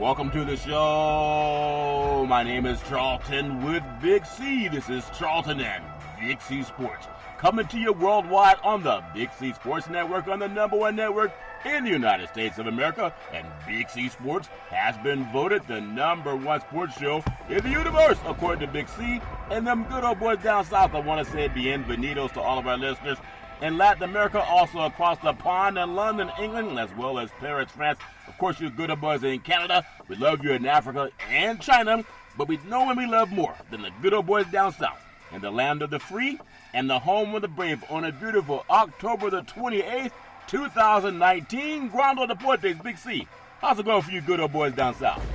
Welcome to the show. My name is Charlton with Big C. This is Charlton and Big C Sports. Coming to you worldwide on the Big C Sports Network, on the #1 network in the United States of America. And Big C Sports has been voted the #1 sports show in the universe, according to Big C. And them good old boys down south, I want to say bienvenidos to all of our listeners in Latin America, also across the pond in London, England, as well as Paris, France. Of course, you good old boys in Canada. We love you in Africa and China, but we know when we love more than the good old boys down south in the land of the free and the home of the brave on a beautiful October the 28th, 2019. Grando Deportes, Big C. How's it going for you good old boys down south?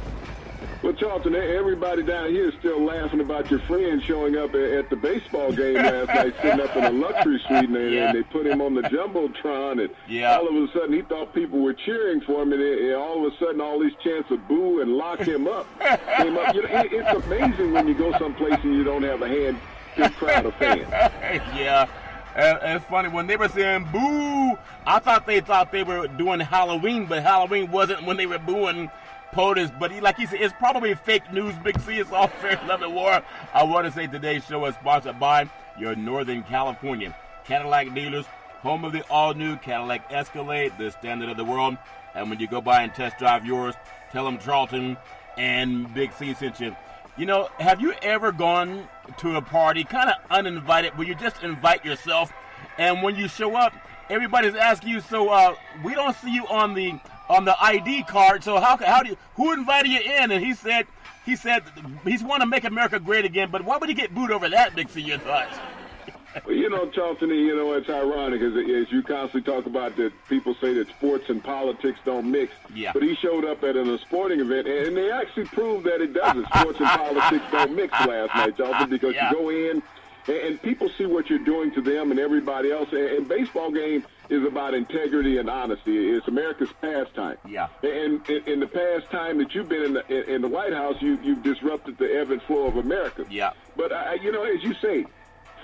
Well, Charlton, everybody down here is still laughing about your friend showing up at the baseball game last night, sitting up in a luxury suite, and they put him on the Jumbotron, and all of a sudden he thought people were cheering for him, and all of a sudden all these chants of boo and lock him up came up. You know, it's amazing when you go someplace and you don't have a big crowd of fans. Yeah. It's funny, when they were saying boo, I thought they were doing Halloween, but Halloween wasn't when they were booing POTUS. But like he said, it's probably fake news, Big C. It's all fair, love, and war. I want to say today's show is sponsored by your Northern California Cadillac dealers, home of the all-new Cadillac Escalade, the standard of the world. And when you go by and test drive yours, tell them Charlton and Big C sent you. You know, have you ever gone to a party, kind of uninvited, where you just invite yourself, and when you show up, everybody's asking you, so we don't see you on the ID card, so who invited you in? And he said he's want to make America great again, but why would he get booed over that, Big C? Your thoughts? Well, you know, Charlton, it's ironic as you constantly talk about that people say that sports and politics don't mix. Yeah. But he showed up at a sporting event, and they actually proved that it doesn't. Sports and politics don't mix last night, Charlton, because you go in, and people see what you're doing to them and everybody else. And baseball game is about integrity and honesty. It's America's pastime. Yeah. And in the past time that you've been in the White House, you've disrupted the ebb and flow of America. Yeah. But, as you say,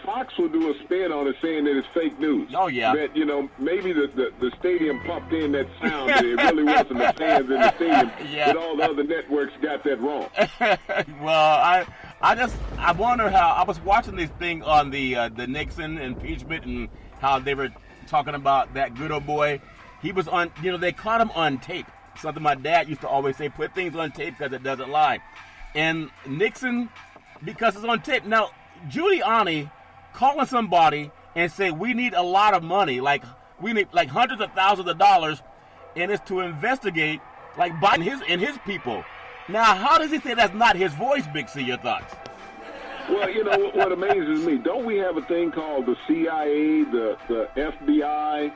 Fox will do a spin on it saying that it's fake news. Oh, yeah. That, maybe the stadium pumped in that sound and it really wasn't the fans in the stadium. Yeah. But all the other networks got that wrong. Well, I wonder how, I was watching this thing on the Nixon impeachment and how they were talking about that good old boy. He was on, they caught him on tape. Something my dad used to always say, put things on tape because it doesn't lie. And Nixon, because it's on tape. Now, Giuliani calling somebody and say we need a lot of money, like we need like hundreds of thousands of dollars, and it's to investigate like Biden and his people. Now, how does he say that's not his voice, Big C? Your thoughts? Well, what amazes me, don't we have a thing called the CIA, the FBI,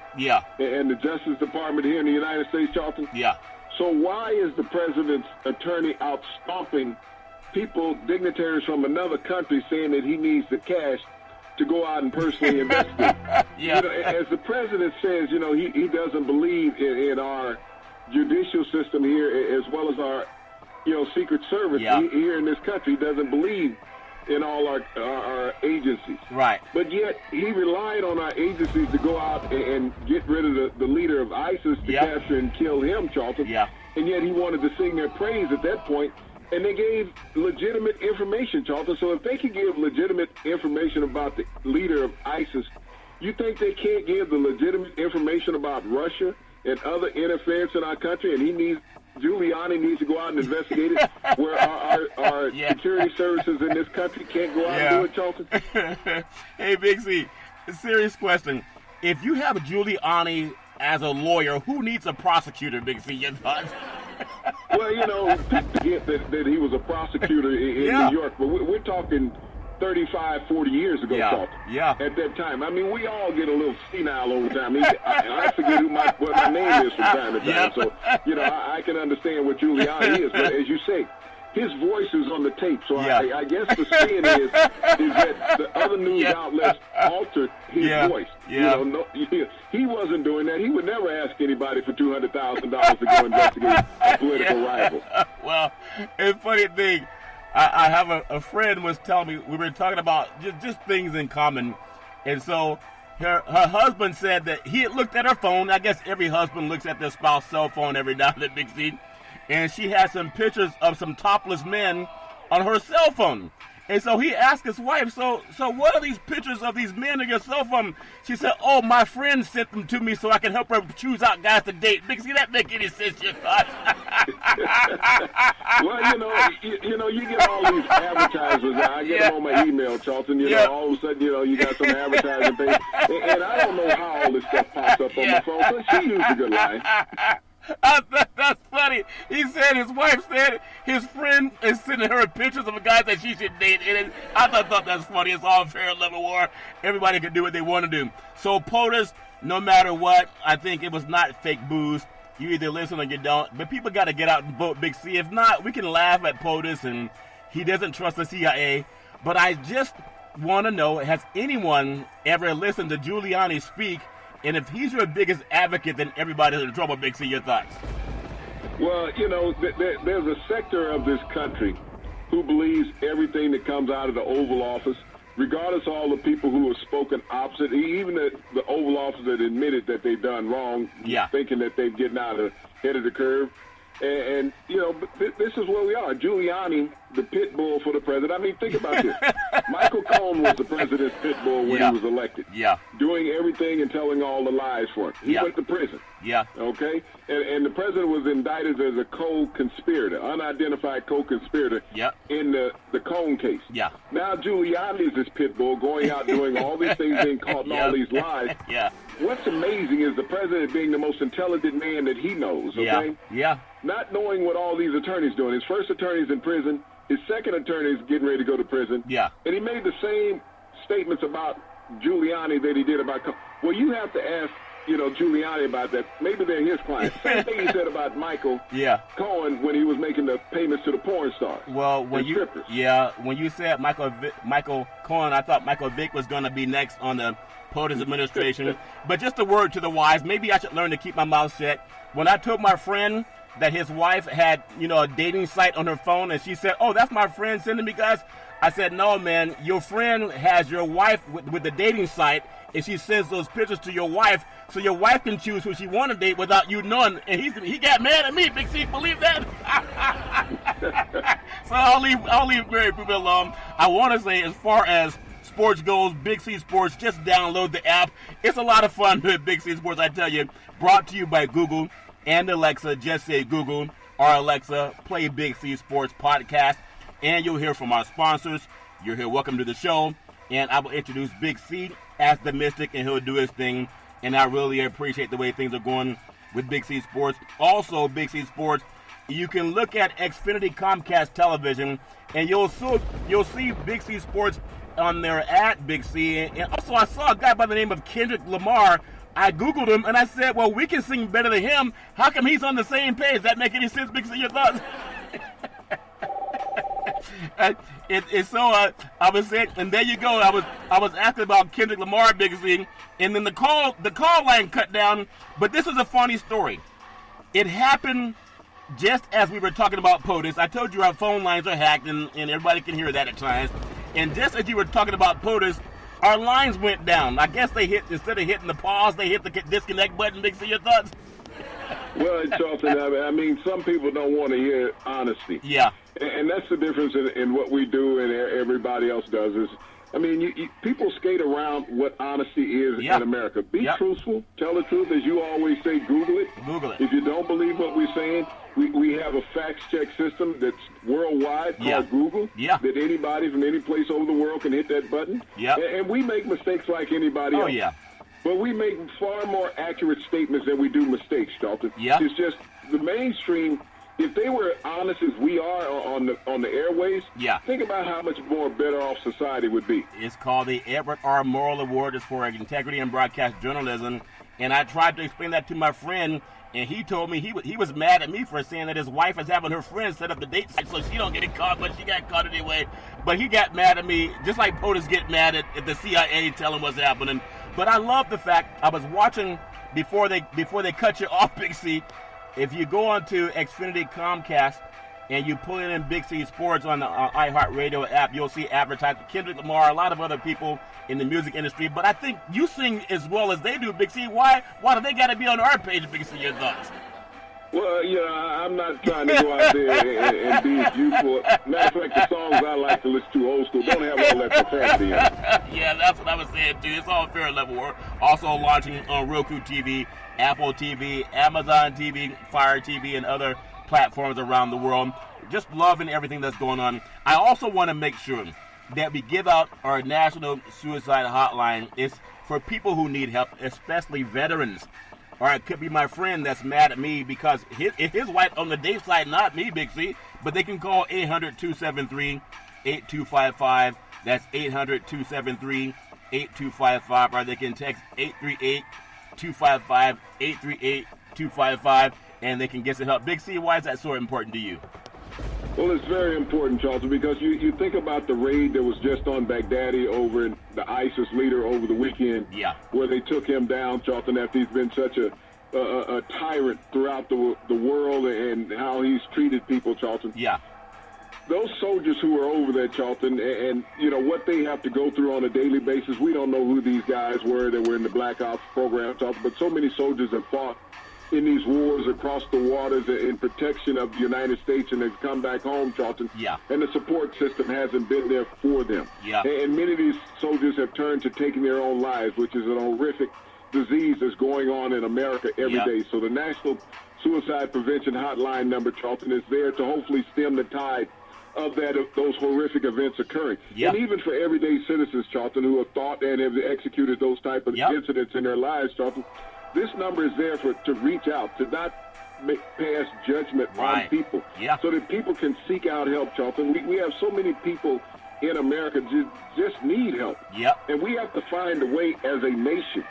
and the Justice Department here in the United States, Charlton? Yeah. So why is the president's attorney out stomping people, dignitaries from another country, saying that he needs the cash to go out and personally investigate? As the president says, he doesn't believe in our judicial system here, as well as our, Secret Service here in this country. He doesn't believe in all our agencies. Right. But yet he relied on our agencies to go out and get rid of the leader of ISIS to capture and kill him, Charlton. Yeah. And yet he wanted to sing their praise at that point. And they gave legitimate information, Charlton. So if they can give legitimate information about the leader of ISIS, you think they can't give the legitimate information about Russia and other interference in our country? And Giuliani needs to go out and investigate it, where our security services in this country can't go out and do it, Charlton? Hey, Big C, a serious question. If you have Giuliani as a lawyer, who needs a prosecutor, Big C? Your thoughts? Well, people forget that he was a prosecutor in New York, but we're talking 35, 40 years ago, Charlton. Yeah. At that time. I mean, we all get a little senile over time. I forget what my name is from time to time. So, I can understand what Giuliani is. But as you say, his voice is on the tape. So I guess the spin is that the other news outlets altered his voice. Yeah. He wasn't doing that. He would never ask anybody for $200,000 to go investigate a political rival. Well, it's a funny thing. I have a friend was telling me, we were talking about just things in common. And so her husband said that he had looked at her phone. I guess every husband looks at their spouse's cell phone every now and then, Big C. and she had some pictures of some topless men on her cell phone. And so he asked his wife, so what are these pictures of these men on your cell phone? She said, oh, my friend sent them to me so I can help her choose out guys to date. Big C, that make any sense, you thought? Well, you get all these advertisements. I get them on my email, Charlton. You know, all of a sudden, you got some advertising things. And I don't know how all this stuff pops up on my phone, so she used a good line. That's funny. He said his wife said his friend is sending her pictures of a guy that she should date. And I thought that's funny. It's all fair level war. Everybody can do what they want to do. So POTUS, no matter what, I think it was not fake booze. You either listen or you don't. But people got to get out and vote Big C. If not, we can laugh at POTUS and he doesn't trust the CIA. But I just want to know, has anyone ever listened to Giuliani speak? And if he's your biggest advocate, then everybody's in trouble. Big C, your thoughts? Well, there's a sector of this country who believes everything that comes out of the Oval Office, regardless of all the people who have spoken opposite, even the Oval Office that admitted that they've done wrong, thinking that they're getting out ahead of the curve. And this is where we are. Giuliani, the pit bull for the president. I mean, think about this. Michael Cohen was the president's pit bull when he was elected. Yeah. Doing everything and telling all the lies for him. He went to prison. Yeah. Okay? And the president was indicted as a co-conspirator, unidentified co-conspirator in the Cohen case. Yeah. Now Giuliani is this pit bull going out doing all these things, being caught in all these lies. Yeah. What's amazing is the president being the most intelligent man that he knows, okay? Yeah. Not knowing what all these attorneys doing. His first attorney's in prison. His second attorney's getting ready to go to prison. Yeah. And he made the same statements about Giuliani that he did about Well, you have to ask, Giuliani about that. Maybe they're his clients. Same thing he said about Michael Cohen when he was making the payments to the porn stars. Well, when you said Michael Cohen, I thought Michael Vick was going to be next on the POTUS administration. But just a word to the wise, maybe I should learn to keep my mouth shut. When I told my friend that his wife had, a dating site on her phone, and she said, oh, that's my friend sending me guys, I said, no, man, your friend has your wife with the dating site, and she sends those pictures to your wife, so your wife can choose who she want to date without you knowing. And he got mad at me, Big C, believe that? So I'll leave married people alone. I want to say, as far as sports goes, Big C Sports, just download the app. It's a lot of fun with Big C Sports, I tell you. Brought to you by Google and Alexa. Just say Google or Alexa, play Big C Sports podcast, and you'll hear from our sponsors. You'll hear welcome to the show, and I will introduce Big C as the Mystic, and he'll do his thing. And I really appreciate the way things are going with Big C Sports. Also, Big C Sports, you can look at Xfinity Comcast Television, and you'll see Big C Sports on their ad, Big C. And also, I saw a guy by the name of Kendrick Lamar. I Googled him, and I said, well, we can sing better than him. How come he's on the same page? Does that make any sense, Big C? Your thoughts? I was saying, and there you go. I was asking about Kendrick Lamar, Big C, and then the call line cut down. But this is a funny story. It happened just as we were talking about POTUS. I told you our phone lines are hacked, and everybody can hear that at times. And just as you were talking about POTUS, our lines went down. I guess instead of hitting the pause, they hit the disconnect button. Big C, your thoughts? Well, Charlton, I mean, some people don't want to hear honesty. Yeah. And that's the difference in what we do and everybody else does is, I mean, people skate around what honesty is in America. Be truthful. Tell the truth. As you always say, Google it. Google it. If you don't believe what we're saying, we have a facts check system that's worldwide called Google. Yeah. That anybody from any place over the world can hit that button. Yeah. And we make mistakes like anybody else. Oh, yeah. But we make far more accurate statements than we do mistakes, Charlton. Yeah. It's just the mainstream. If they were honest as we are on the airways, think about how much more better off society would be. It's called the Edward R. Morrill Award. It's for integrity in broadcast journalism. And I tried to explain that to my friend, and he told me he was mad at me for saying that his wife is having her friends set up the date site so she don't get caught, but she got caught anyway. But he got mad at me, just like POTUS get mad at the CIA telling what's happening. But I love the fact I was watching before they cut you off, Big C. If you go onto Xfinity Comcast and you pull in Big C Sports on the iHeartRadio app, you'll see advertising Kendrick Lamar, a lot of other people in the music industry. But I think you sing as well as they do, Big C. Why do they got to be on our page, Big C? Your thoughts? Well, I'm not trying to go out there and be as youthful. Matter of fact, the songs I like to listen to, old school, don't have all that profanity in it. Yeah, that's what I was saying, too. It's all fair level. We're also launching on Roku TV, Apple TV, Amazon TV, Fire TV, and other platforms around the world. Just loving everything that's going on. I also want to make sure that we give out our National Suicide Hotline. It's for people who need help, especially veterans. Or it could be my friend that's mad at me because his wife on the Dave side, not me, Big C. But they can call 800-273-8255. That's 800-273-8255. Or they can text 838-255, 838-255, and they can get some help. Big C, why is that so important to you? Well, it's very important, Charlton, because you think about the raid that was just on Baghdadi over the ISIS leader over the weekend, where they took him down, Charlton, after he's been such a tyrant throughout the world and how he's treated people, Charlton. Yeah. Those soldiers who are over there, Charlton, and what they have to go through on a daily basis, we don't know who these guys were that were in the Black Ops program, Charlton, but so many soldiers have fought in these wars across the waters in protection of the United States, and they've come back home, Charlton. Yeah. And the support system hasn't been there for them. Yeah. And many of these soldiers have turned to taking their own lives, which is an horrific disease that's going on in America every day. So the National Suicide Prevention Hotline number, Charlton, is there to hopefully stem the tide of those horrific events occurring. And even for everyday citizens, Charlton, who have thought and have executed those type of incidents in their lives, Charlton, this number is there to reach out, to not pass judgment on people, so that people can seek out help, Charlton. We have so many people in America just need help. And we have to find a way as a nation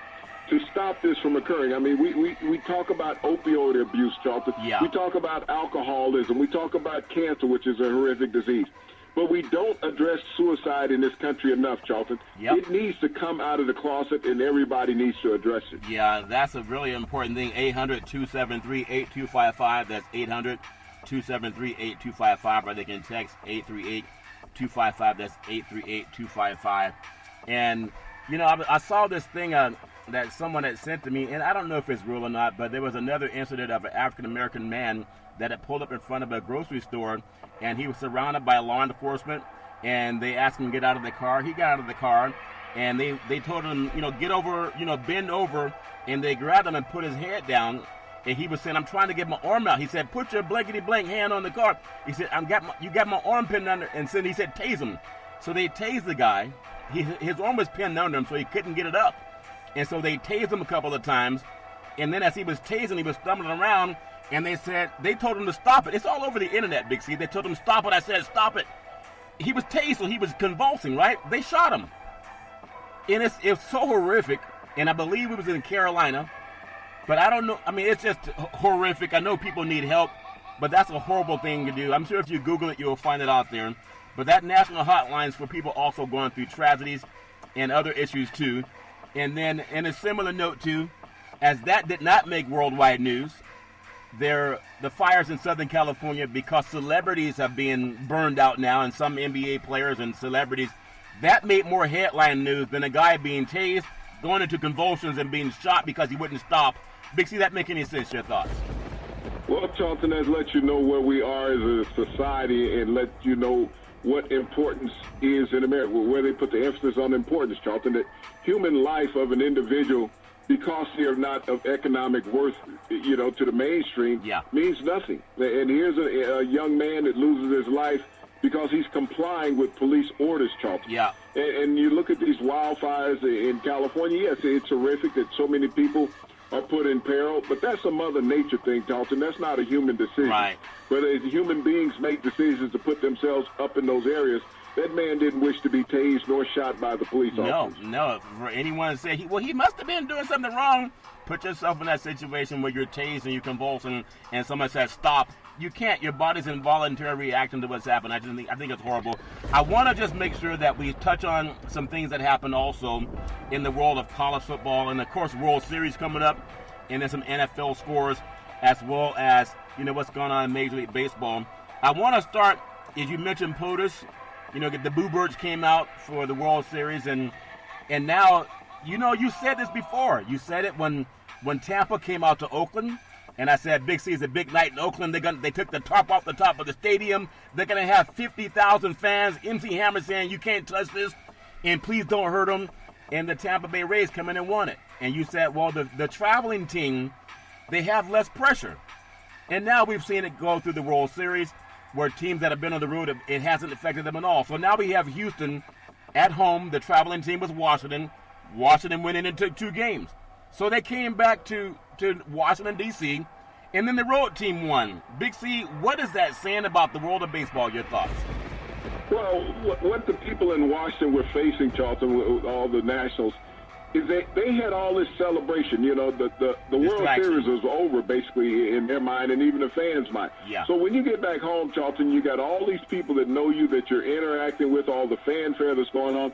to stop this from occurring. I mean, we talk about opioid abuse, Charlton. We talk about alcoholism. We talk about cancer, which is a horrific disease. But we don't address suicide in this country enough, Charlton. It needs to come out of the closet, and everybody needs to address it. Yeah, that's a really important thing. 800-273-8255. That's 800-273-8255. Or they can text 838-255. That's 838-255. And, I saw this thing that someone had sent to me, and I don't know if it's real or not, but there was another incident of an African-American man that had pulled up in front of a grocery store, and he was surrounded by law enforcement, and they asked him to get out of the car. He got out of the car, and they told him, get over, bend over, and they grabbed him and put his head down, and he was saying, I'm trying to get my arm out. He said, put your blankety-blank hand on the car. He said, you got my arm pinned under, and then he said, tase him. So they tased the guy. His arm was pinned under him, so he couldn't get it up. And so they tased him a couple of times, and then as he was tasing, he was stumbling around, and they told him to stop it. It's all over the internet, Big C. They told him, stop it. I said, stop it. He was tased, so he was convulsing, right? They shot him. And it's so horrific, and I believe it was in Carolina, but I don't know. I mean, it's just horrific. I know people need help, but that's a horrible thing to do. I'm sure if you Google it, you'll find it out there. But that national hotline is for people also going through tragedies and other issues, too. And then, in a similar note, too, as that did not make worldwide news, the fires in Southern California, because celebrities have been burned out now, and some NBA players and celebrities, that made more headline news than a guy being tased, going into convulsions, and being shot because he wouldn't stop. Big C, that make any sense? Your thoughts? Well, Charlton, that lets you know where we are as a society and let you know what importance is in America, where they put the emphasis on importance, Charlton, that human life of an individual, because they are not of economic worth, to the mainstream, means nothing. And here's a young man that loses his life because he's complying with police orders, Charlton. And you look at these wildfires in California, yes, it's horrific that so many people are put in peril, but that's a Mother Nature thing, Charlton. That's not a human decision. Right. But as human beings make decisions to put themselves up in those areas, that man didn't wish to be tased nor shot by the police officers. No. For anyone to say, he must have been doing something wrong, put yourself in that situation where you're tased and you're convulsing and someone says stop. You can't. Your body's involuntary reaction to what's happened. I think it's horrible. I want to just make sure that we touch on some things that happened also in the world of college football, and of course World Series coming up, and then some NFL scores, as well as what's going on in Major League Baseball. I want to start, as you mentioned, POTUS. The Boo Birds came out for the World Series, and now you said this before. You said it when Tampa came out to Oakland. And I said, Big C is a big night in Oakland. They took the tarp off the top of the stadium. They're going to have 50,000 fans. MC Hammer saying, you can't touch this, and please don't hurt them. And the Tampa Bay Rays come in and won it. And you said, well, the traveling team, they have less pressure. And now we've seen it go through the World Series where teams that have been on the road, it hasn't affected them at all. So now we have Houston at home. The traveling team was Washington. Washington went in and took 2 games. So they came back to Washington, D.C., and then the road team won. Big C, what is that saying about the world of baseball, your thoughts? Well, what the people in Washington were facing, Charlton, with all the Nationals, is they had all this celebration. You know, the World Series was over, basically, in their mind and even the fans' mind. Yeah. So when you get back home, Charlton, you got all these people that know you, that you're interacting with, all the fanfare that's going on.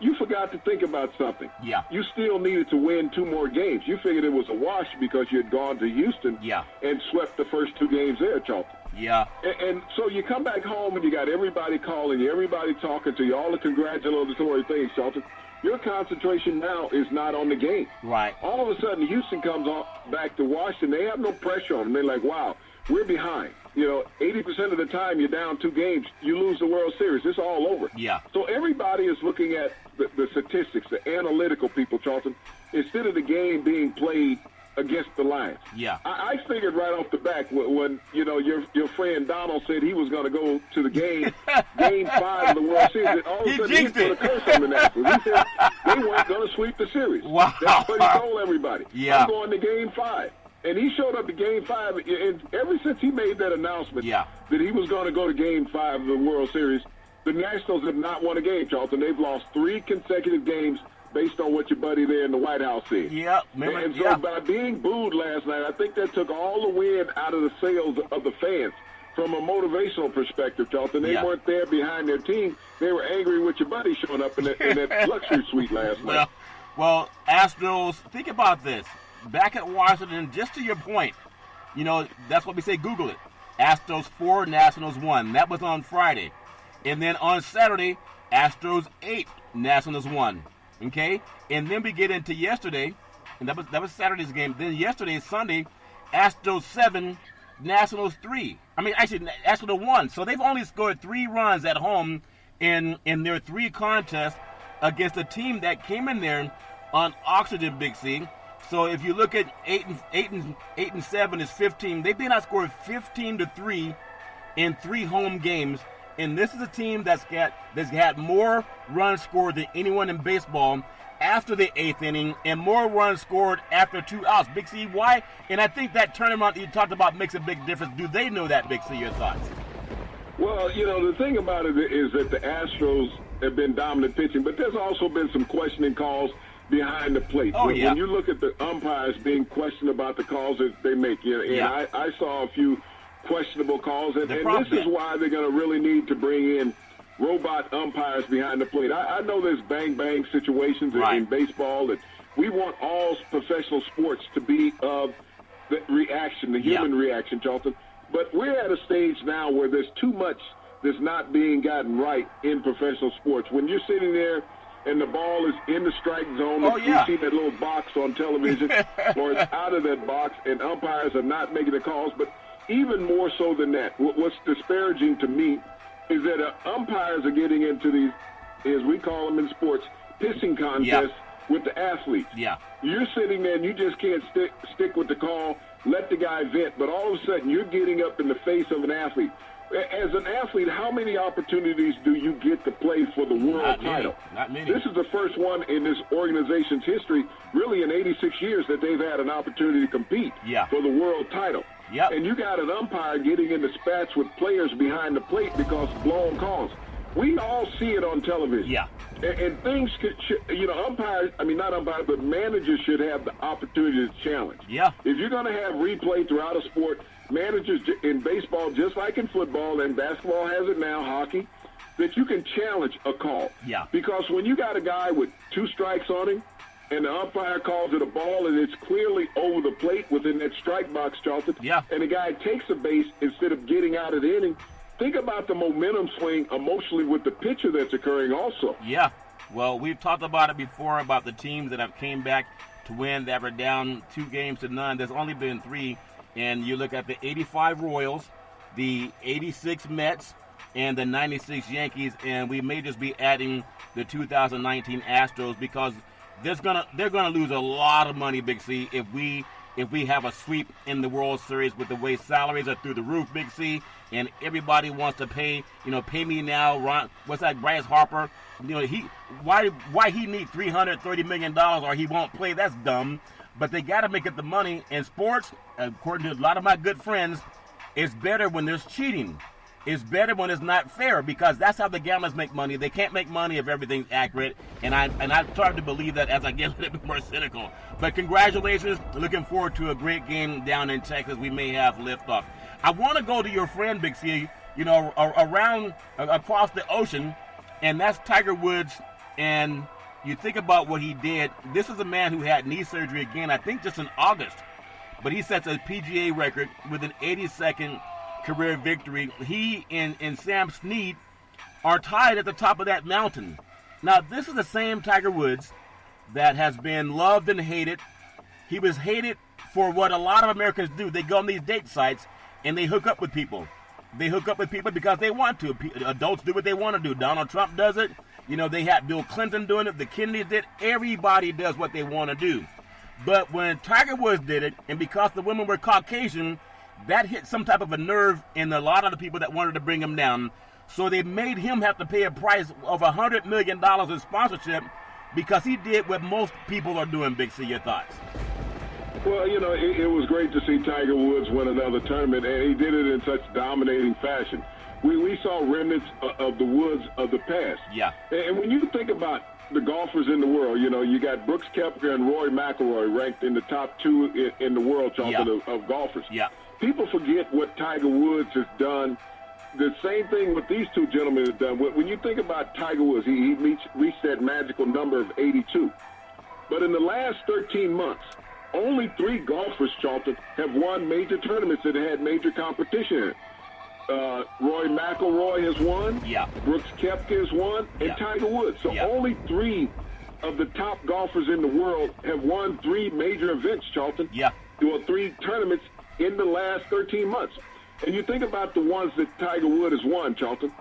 You forgot to think about something. Yeah. You still needed to win 2 more games. You figured it was a wash because you had gone to Houston and swept the first 2 games there, Charlton. Yeah. And so you come back home and you got everybody calling you, everybody talking to you, all the congratulatory things, Charlton. Your concentration now is not on the game. Right. All of a sudden, Houston comes back to Washington. They have no pressure on them. They're like, wow, we're behind. You know, 80% of the time you're down 2 games, you lose the World Series. It's all over. Yeah. So everybody is looking at the statistics, the analytical people, Charlton, instead of the game being played against the Lions. Yeah. I figured right off the back when you know, your friend Donald said he was going to go to the game 5 of the World Series, and all of a sudden he put a curse on the Nationals. He said they weren't going to sweep the series. Wow. That's what he told everybody. Yeah. I'm going to game 5. And he showed up to game 5, and ever since he made that announcement that he was going to go to game 5 of the World Series, the Nationals have not won a game, Charlton. They've lost 3 consecutive games based on what your buddy there in the White House said. Yeah. And so by being booed last night, I think that took all the wind out of the sails of the fans. From a motivational perspective, Charlton, they weren't there behind their team. They were angry with your buddy showing up in that luxury suite last night. Well, Astros, think about this. Back at Washington, just to your point, you know, that's what we say, Google it. Astros 4, Nationals 1. That was on Friday. And then on Saturday, Astros 8, Nationals 1. Okay? And then we get into yesterday, and that was Saturday's game. Then yesterday, Sunday, Astros 7, Nationals 3. I mean, actually, Astros 1. So they've only scored 3 runs at home in their 3 contests against a team that came in there on oxygen, Big C. So if you look at 8 and 7 is 15. They've been outscored 15-3 in 3 home games. And this is a team that's had more runs scored than anyone in baseball after the 8th inning, and more runs scored after 2 outs. Big C, why? And I think that turnaround you talked about makes a big difference. Do they know that, Big C? Your thoughts? Well, you know, the thing about it is that the Astros have been dominant pitching, but there's also been some questioning calls behind the plate. When you look at the umpires being questioned about the calls that they make, I saw a few questionable calls, and this is why they're going to really need to bring in robot umpires behind the plate. I know there's bang-bang situations in baseball that we want all professional sports to be of the reaction, the human reaction, Charlton. But we're at a stage now where there's too much that's not being gotten right in professional sports. When you're sitting there and the ball is in the strike zone, you see that little box on television, or it's out of that box, and umpires are not making the calls. But even more so than that, what's disparaging to me is that umpires are getting into these, as we call them in sports, pissing contests with the athletes. Yeah. You're sitting there and you just can't stick with the call, let the guy vent, but all of a sudden you're getting up in the face of an athlete. As an athlete, how many opportunities do you get to play for the world title? Not many. This is the first one in this organization's history, really in 86 years, that they've had an opportunity to compete for the world title. Yep. And you got an umpire getting into spats with players behind the plate because of blown calls. We all see it on television. Yeah. And things umpires, not umpires, but managers should have the opportunity to challenge. Yeah. If you're going to have replay throughout a sport, managers in baseball, just like in football, and basketball has it now, hockey, that you can challenge a call. Yeah. Because when you got a guy with 2 strikes on him, and the umpire calls it a ball, and it's clearly over the plate within that strike box, Charlton, and the guy takes a base instead of getting out of the inning, think about the momentum swing emotionally with the pitcher that's occurring also. Yeah. Well, we've talked about it before, about the teams that have came back to win that were down 2-0. There's only been 3 and you look at the 85 Royals, the 86 Mets, and the 96 Yankees, and we may just be adding the 2019 Astros because they're gonna lose a lot of money, Big C, if we have a sweep in the World Series with the way salaries are through the roof, Big C, and everybody wants to pay me now. Ron, what's that? Bryce Harper, why he need $330 million or he won't play? That's dumb. But they got to make it the money. In sports, according to a lot of my good friends, it's better when there's cheating. It's better when it's not fair because that's how the gamblers make money. They can't make money if everything's accurate, and I'm starting to believe that as I get a little bit more cynical. But congratulations. Looking forward to a great game down in Texas. We may have liftoff. I want to go to your friend, Big C, around across the ocean, and that's Tiger Woods. And you think about what he did. This is a man who had knee surgery again, I think just in August. But he sets a PGA record with an 82nd career victory. He and Sam Snead are tied at the top of that mountain. Now, this is the same Tiger Woods that has been loved and hated. He was hated for what a lot of Americans do. They go on these date sites and they hook up with people. They hook up with people because they want to. Adults do what they want to do. Donald Trump does it. They had Bill Clinton doing it. The Kennedys did. Everybody does what they want to do. But when Tiger Woods did it, and because the women were Caucasian, that hit some type of a nerve in a lot of the people that wanted to bring him down. So they made him have to pay a price of $100 million in sponsorship because he did what most people are doing. Big C, your thoughts? Well, it was great to see Tiger Woods win another tournament, and he did it in such dominating fashion. We saw remnants of the Woods of the past. Yeah. And when you think about the golfers in the world, you got Brooks Koepka and Rory McIlroy ranked in the top two in the world, Charlton, of golfers. Yeah. People forget what Tiger Woods has done. The same thing with these two gentlemen have done. When you think about Tiger Woods, he reached that magical number of 82. But in the last 13 months, only 3 golfers, Charlton, have won major tournaments that had major competition in it. Rory McIlroy has won. Yeah. Brooks Koepka has won. And Tiger Woods. So only 3 of the top golfers in the world have won 3 major events, Charlton. Yeah. 3 tournaments in the last 13 months. And you think about the ones that Tiger Woods has won, Charlton.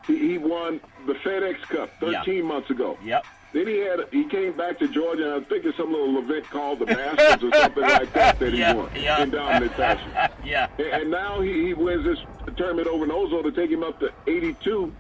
He won the FedEx Cup 13 months ago. Yep. Then he came back to Georgia, and I think it's some little event called the Masters or something like that he won in dominant fashion. And now he wins this tournament over in Oslo to take him up to 82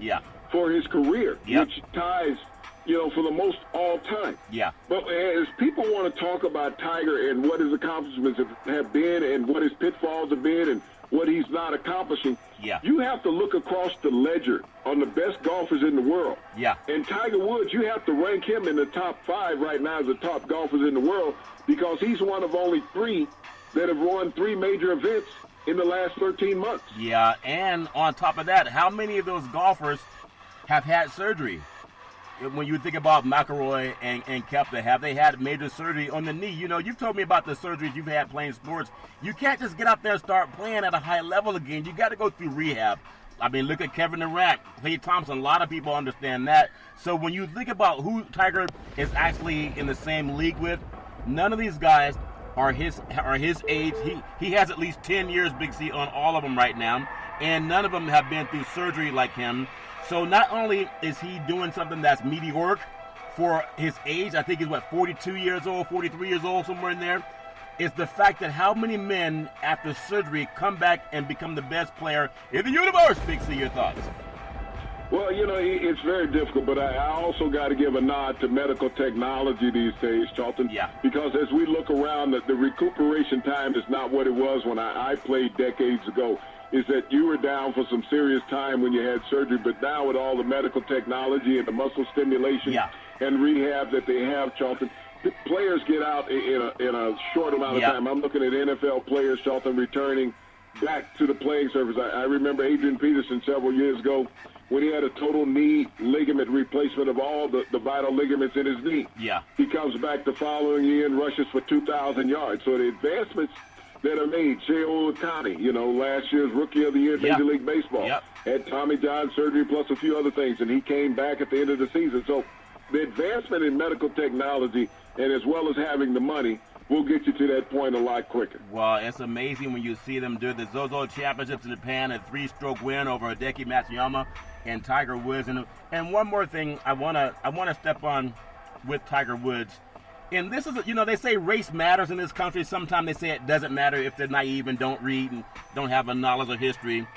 for his career, which ties, for the most all time. Yeah. But as people want to talk about Tiger and what his accomplishments have been and what his pitfalls have been and what he's not accomplishing, you have to look across the ledger on the best golfers in the world. Yeah. And Tiger Woods, you have to rank him in the top 5 right now as the top golfers in the world because he's one of only 3 that have won 3 major events in the last 13 months. Yeah, and on top of that, how many of those golfers have had surgery? When you think about McIlroy and Koepka, have they had major surgery on the knee? You've told me about the surgeries you've had playing sports. You can't just get out there and start playing at a high level again. You got to go through rehab. I mean, look at Kevin Durant, Klay Thompson. A lot of people understand that. So when you think about who Tiger is actually in the same league with, none of these guys are his age. He has at least 10 years, Big C, on all of them right now, and none of them have been through surgery like him. So not only is he doing something that's meteoric for his age, I think he's 42 years old, 43 years old, somewhere in there, it's the fact that how many men after surgery come back and become the best player in the universe. Big C, your thoughts? Well, it's very difficult, but I also got to give a nod to medical technology these days, Charlton. Yeah. Because as we look around, the recuperation time is not what it was when I played decades ago. Is that you were down for some serious time when you had surgery, but now with all the medical technology and the muscle stimulation and rehab that they have, Charlton, the players get out in a short amount of time. I'm looking at NFL players, Charlton, returning back to the playing surface. I remember Adrian Peterson several years ago when he had a total knee ligament replacement of all the vital ligaments in his knee. Yeah. He comes back the following year and rushes for 2,000 yards. So the advancements that are made, Shohei Ohtani, last year's Rookie of the Year in Major League Baseball, had Tommy John surgery plus a few other things, and he came back at the end of the season. So the advancement in medical technology, and as well as having the money, we'll get you to that point a lot quicker. Well, it's amazing when you see them do the Zozo Championships in Japan, a 3-stroke win over Hideki Matsuyama and Tiger Woods. And one more thing I wanna step on with Tiger Woods. And this is, they say race matters in this country. Sometimes they say it doesn't matter if they're naive and don't read and don't have a knowledge of history.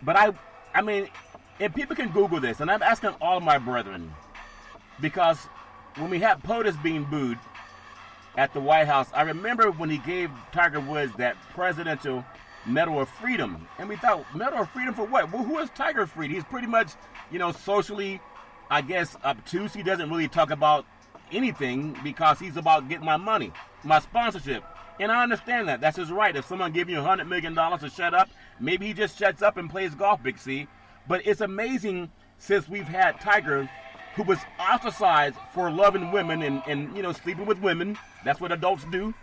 But I mean, if people can Google this, and I'm asking all of my brethren, because when we had POTUS being booed at the White House, I remember when he gave Tiger Woods that Presidential Medal of Freedom. And we thought, Medal of Freedom for what? Well, who is Tiger Freed? He's pretty much, socially, I guess, obtuse. He doesn't really talk about anything because he's about getting my money, my sponsorship. And I understand that. That's his right. If someone gives you $100 million to shut up, maybe he just shuts up and plays golf, Big C. But it's amazing since we've had Tiger, who was ostracized for loving women and sleeping with women. That's what adults do.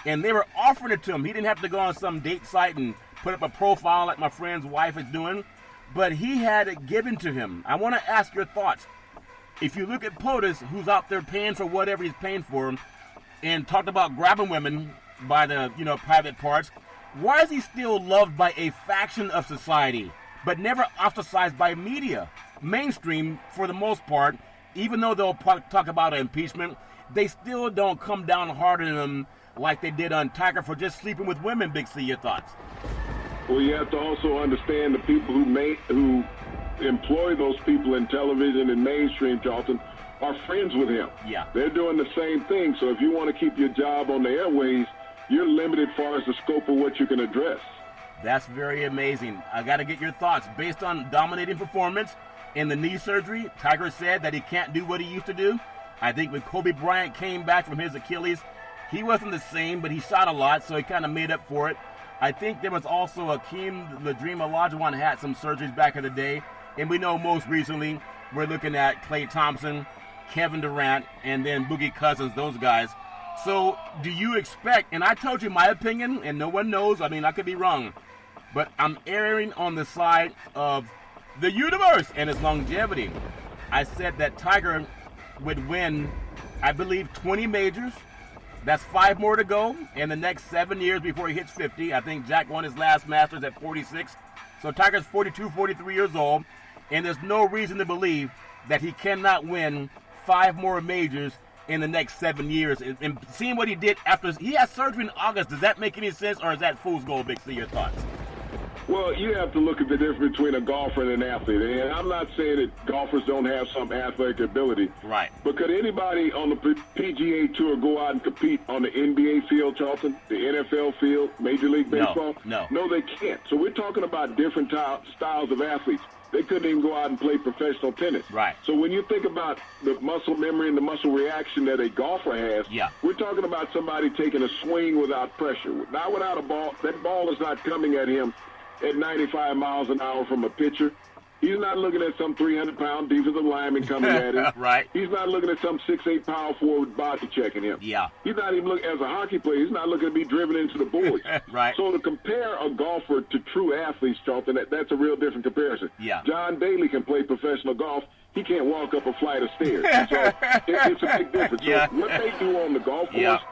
And they were offering it to him. He didn't have to go on some date site and put up a profile like my friend's wife is doing. But he had it given to him. I want to ask your thoughts. If you look at POTUS, who's out there paying for whatever he's paying for, and talked about grabbing women by the private parts, why is he still loved by a faction of society, but never ostracized by media? Mainstream, for the most part, even though they'll talk about impeachment, they still don't come down hard on him like they did on Tiger for just sleeping with women. Big C, your thoughts? Well, you have to also understand the people who employ those people in television and mainstream, Charlton, are friends with him. Yeah. They're doing the same thing. So if you want to keep your job on the airways, you're limited as far as the scope of what you can address. That's very amazing. I got to get your thoughts. Based on dominating performance in the knee surgery, Tiger said that he can't do what he used to do. I think when Kobe Bryant came back from his Achilles, he wasn't the same, but he shot a lot, so he kind of made up for it. I think there was also Akeem the Dream Olajuwon had some surgeries back in the day. And we know most recently we're looking at Klay Thompson, Kevin Durant, and then Boogie Cousins, those guys. So do you expect, and I told you my opinion, and no one knows, I mean, I could be wrong, but I'm erring on the side of the universe and its longevity. I said that Tiger would win, I believe, 20 majors. That's 5 more to go in the next 7 years before he hits 50. I think Jack won his last Masters at 46. So Tiger's 42, 43 years old. And there's no reason to believe that he cannot win 5 more majors in the next 7 years. And seeing what he did after he had surgery in August, does that make any sense, or is that fool's gold, Big C? Your thoughts? Well, you have to look at the difference between a golfer and an athlete. And I'm not saying that golfers don't have some athletic ability. Right. But could anybody on the PGA Tour go out and compete on the NBA field, Charlton, the NFL field, Major League Baseball? No, they can't. So we're talking about different styles of athletes. They couldn't even go out and play professional tennis. Right. So when you think about the muscle memory and the muscle reaction that a golfer has, yeah, we're talking about somebody taking a swing without pressure. Not without a ball. That ball is not coming at him at 95 miles an hour from a pitcher. He's not looking at some 300-pound defensive lineman coming at him. Right. He's not looking at some 6'8" power forward body checking him. Yeah. He's not even looking, as a hockey player, he's not looking to be driven into the boards. Right. So to compare a golfer to true athletes, Charlton, that's a real different comparison. Yeah. John Daly can play professional golf. He can't walk up a flight of stairs. So it's a big difference. Yeah. So what they do on the golf course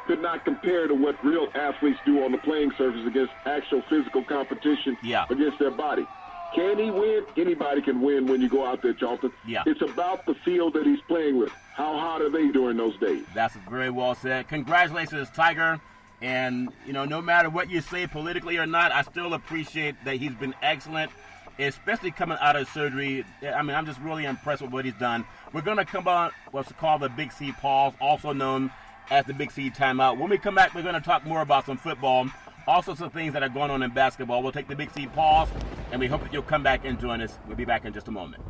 could not compare to what real athletes do on the playing surface against actual physical competition against their body. Can he win? Anybody can win when you go out there, Charlton. Yeah. It's about the field that he's playing with. How hot are they during those days? That's very well said. Congratulations, Tiger. And, no matter what you say politically or not, I still appreciate that he's been excellent, especially coming out of surgery. I mean, I'm just really impressed with what he's done. We're going to come on what's called the Big C pause, also known as the Big C timeout. When we come back, we're going to talk more about some football. Also some things that are going on in basketball. We'll take the Big C pause, and we hope that you'll come back and join us. We'll be back in just a moment.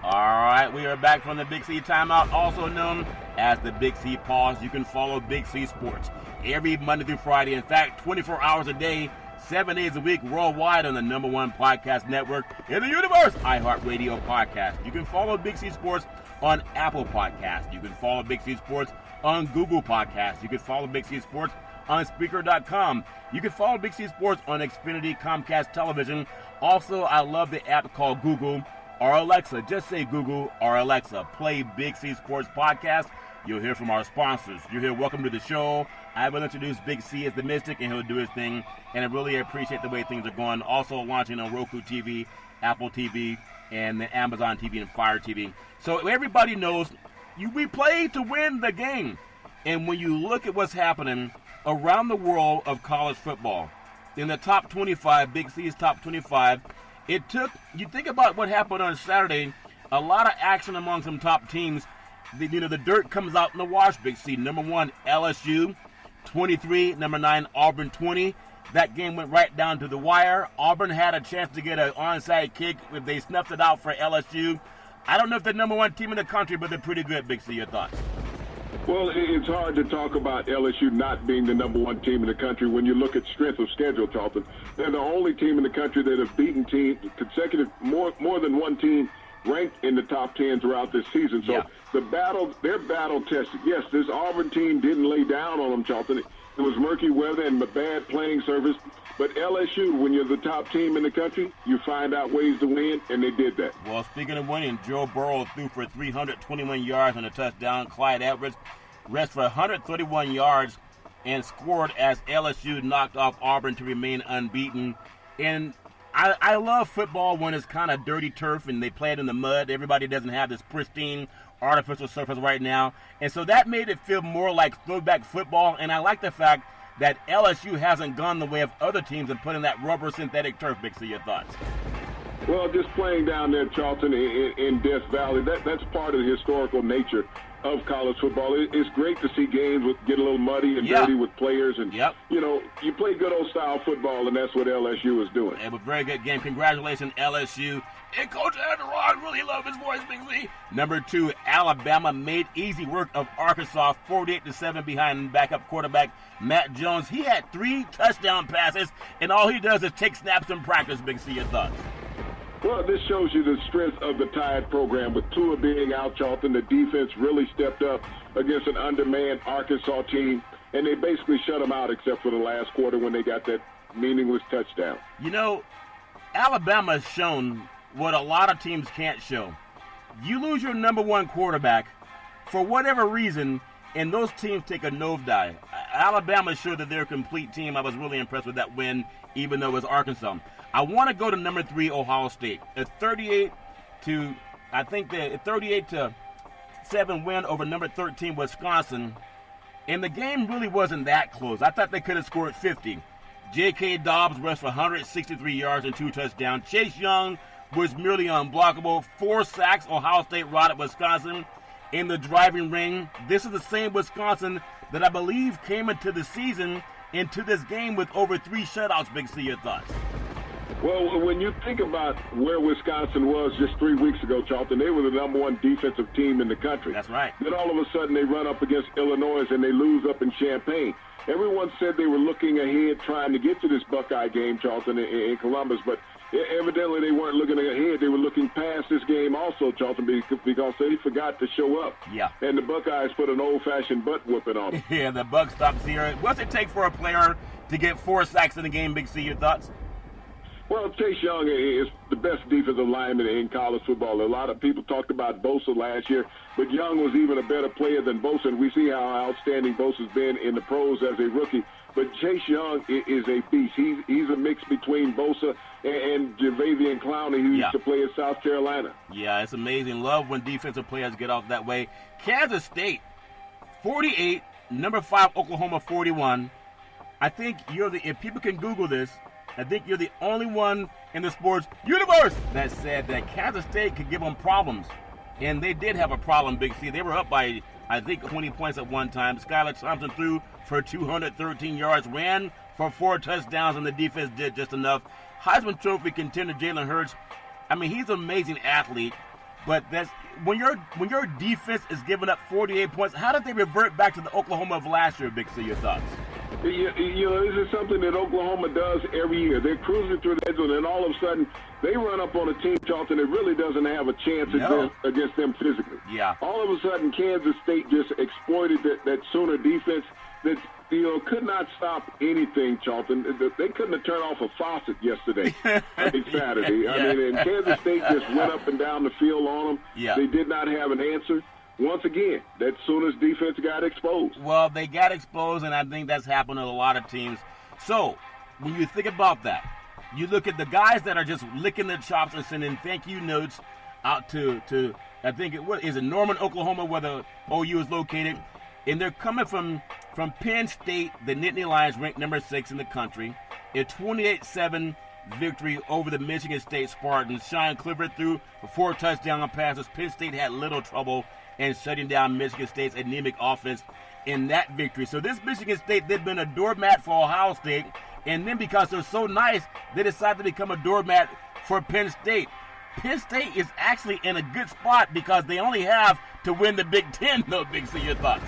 All right, we are back from the Big C timeout, also known as the Big C pause. You can follow Big C Sports every Monday through Friday. In fact, 24 hours a day, 7 days a week, worldwide on the #1 podcast network in the universe, iHeartRadio Podcast. You can follow Big C Sports on Apple Podcasts. You can follow Big C Sports on Google Podcasts. You can follow Big C Sports on Spreaker.com. You can follow Big C Sports on Xfinity Comcast Television. Also, I love the app called Google or Alexa. Just say Google or Alexa, play Big C Sports Podcast. You'll hear from our sponsors. You'll hear welcome to the show. I will introduce Big C as the Mystic, and he'll do his thing. And I really appreciate the way things are going. Also launching on Roku TV, Apple TV, and the Amazon TV and Fire TV. So everybody knows we play to win the game. And when you look at what's happening around the world of college football, in the top 25, Big C's top 25, you think about what happened on Saturday, a lot of action among some top teams. The dirt comes out in the wash, Big C. Number 1, LSU, 23. Number 9, Auburn, 20. That game went right down to the wire. Auburn had a chance to get an onside kick if they snuffed it out for LSU. I don't know if they're number 1 team in the country, but they're pretty good, Big C. Your thoughts? Well, it's hard to talk about LSU not being the number 1 team in the country when you look at strength of schedule, Charlton. They're the only team in the country that have beaten teams consecutive, more than one team ranked in the top 10 throughout this season. So they're battle tested. Yes, this Auburn team didn't lay down on them, Charlton. It was murky weather and a bad playing surface. But LSU, when you're the top team in the country, you find out ways to win, and they did that. Well, speaking of winning, Joe Burrow threw for 321 yards and a touchdown. Clyde Edwards rushed for 131 yards and scored as LSU knocked off Auburn to remain unbeaten. And I love football when it's kind of dirty turf and they play it in the mud. Everybody doesn't have this pristine artificial surface right now. And so that made it feel more like throwback football. And I like the fact that LSU hasn't gone the way of other teams and put in that rubber synthetic turf. Big C, your thoughts? Well, just playing down there, Charlton, in Death Valley, that's part of the historical nature of college football. It's great to see games get a little muddy and dirty with players. And, you play good old style football, and that's what LSU is doing. It was a very good game. Congratulations, LSU. And Coach Aaron really loved his voice, Big C. Number 2, Alabama made easy work of Arkansas, 48-7 behind backup quarterback Matt Jones. He had 3 touchdown passes, and all he does is take snaps in practice. Big C, your thoughts? Well, this shows you the strength of the Tide program. With Tua being out, Charlton, the defense really stepped up against an undermanned Arkansas team, and they basically shut them out except for the last quarter when they got that meaningless touchdown. Alabama has shown what a lot of teams can't show. You lose your number 1 quarterback for whatever reason, and those teams take a nosedive. Alabama showed that they're a complete team. I was really impressed with that win, even though it was Arkansas. I want to go to number 3, Ohio State. A 38-7 win over number 13, Wisconsin. And the game really wasn't that close. I thought they could have scored 50. J.K. Dobbs rushed for 163 yards and 2 touchdowns. Chase Young was merely unblockable. 4 sacks, Ohio State rotted Wisconsin in the driving ring. This is the same Wisconsin that I believe came into the season, into this game with over 3 shutouts. Big C, your thoughts? Well, when you think about where Wisconsin was just 3 weeks ago, Charlton, they were the number 1 defensive team in the country. That's right. Then all of a sudden they run up against Illinois and they lose up in Champaign. Everyone said they were looking ahead trying to get to this Buckeye game, Charlton, in Columbus, but evidently they weren't looking ahead. They were looking past this game also, Charlton, because they forgot to show up. Yeah. And the Buckeyes put an old-fashioned butt-whooping on them. Yeah, the buck stops here. What's it take for a player to get 4 sacks in the game, Big C? Your thoughts? Well, Chase Young is the best defensive lineman in college football. A lot of people talked about Bosa last year, but Young was even a better player than Bosa, and we see how outstanding Bosa's been in the pros as a rookie. But Chase Young is a beast. He's a mix between Bosa and Javavian Clowney, who used to play at South Carolina. Yeah, it's amazing. Love when defensive players get off that way. Kansas State, 48, number 5, Oklahoma, 41. I think if people can Google this, I think you're the only one in the sports universe that said that Kansas State could give them problems. And they did have a problem, Big C. They were up by, I think, 20 points at one time. Skylar Thompson threw for 213 yards, ran for 4 touchdowns, and the defense did just enough. Heisman Trophy contender Jalen Hurts, I mean, he's an amazing athlete. But that's when your defense is giving up 48 points, how did they revert back to the Oklahoma of last year, Big C? Your thoughts? This is something that Oklahoma does every year. They're cruising through the edge, and then all of a sudden they run up on a team, Charlton, that really doesn't have a chance against them physically. Yeah. All of a sudden, Kansas State just exploited that Sooner defense, that could not stop anything, Charlton. They couldn't have turned off a faucet yesterday, Saturday. I mean, and Kansas State just went up and down the field on them. Yeah. They did not have an answer. Once again, that Sooners defense got exposed. Well, they got exposed, and I think that's happened to a lot of teams. So, when you think about that, you look at the guys that are just licking their chops and sending thank you notes out to I think is it Norman, Oklahoma, where the OU is located, and they're coming from Penn State. The Nittany Lions ranked number 6 in the country. A 28-7 victory over the Michigan State Spartans. Sean Clifford threw for 4 touchdown passes. Penn State had little trouble in shutting down Michigan State's anemic offense in that victory. So this Michigan State, they've been a doormat for Ohio State, and then because they're so nice, they decided to become a doormat for Penn State. Penn State is actually in a good spot because they only have to win the Big Ten, though, Big C. Your thoughts?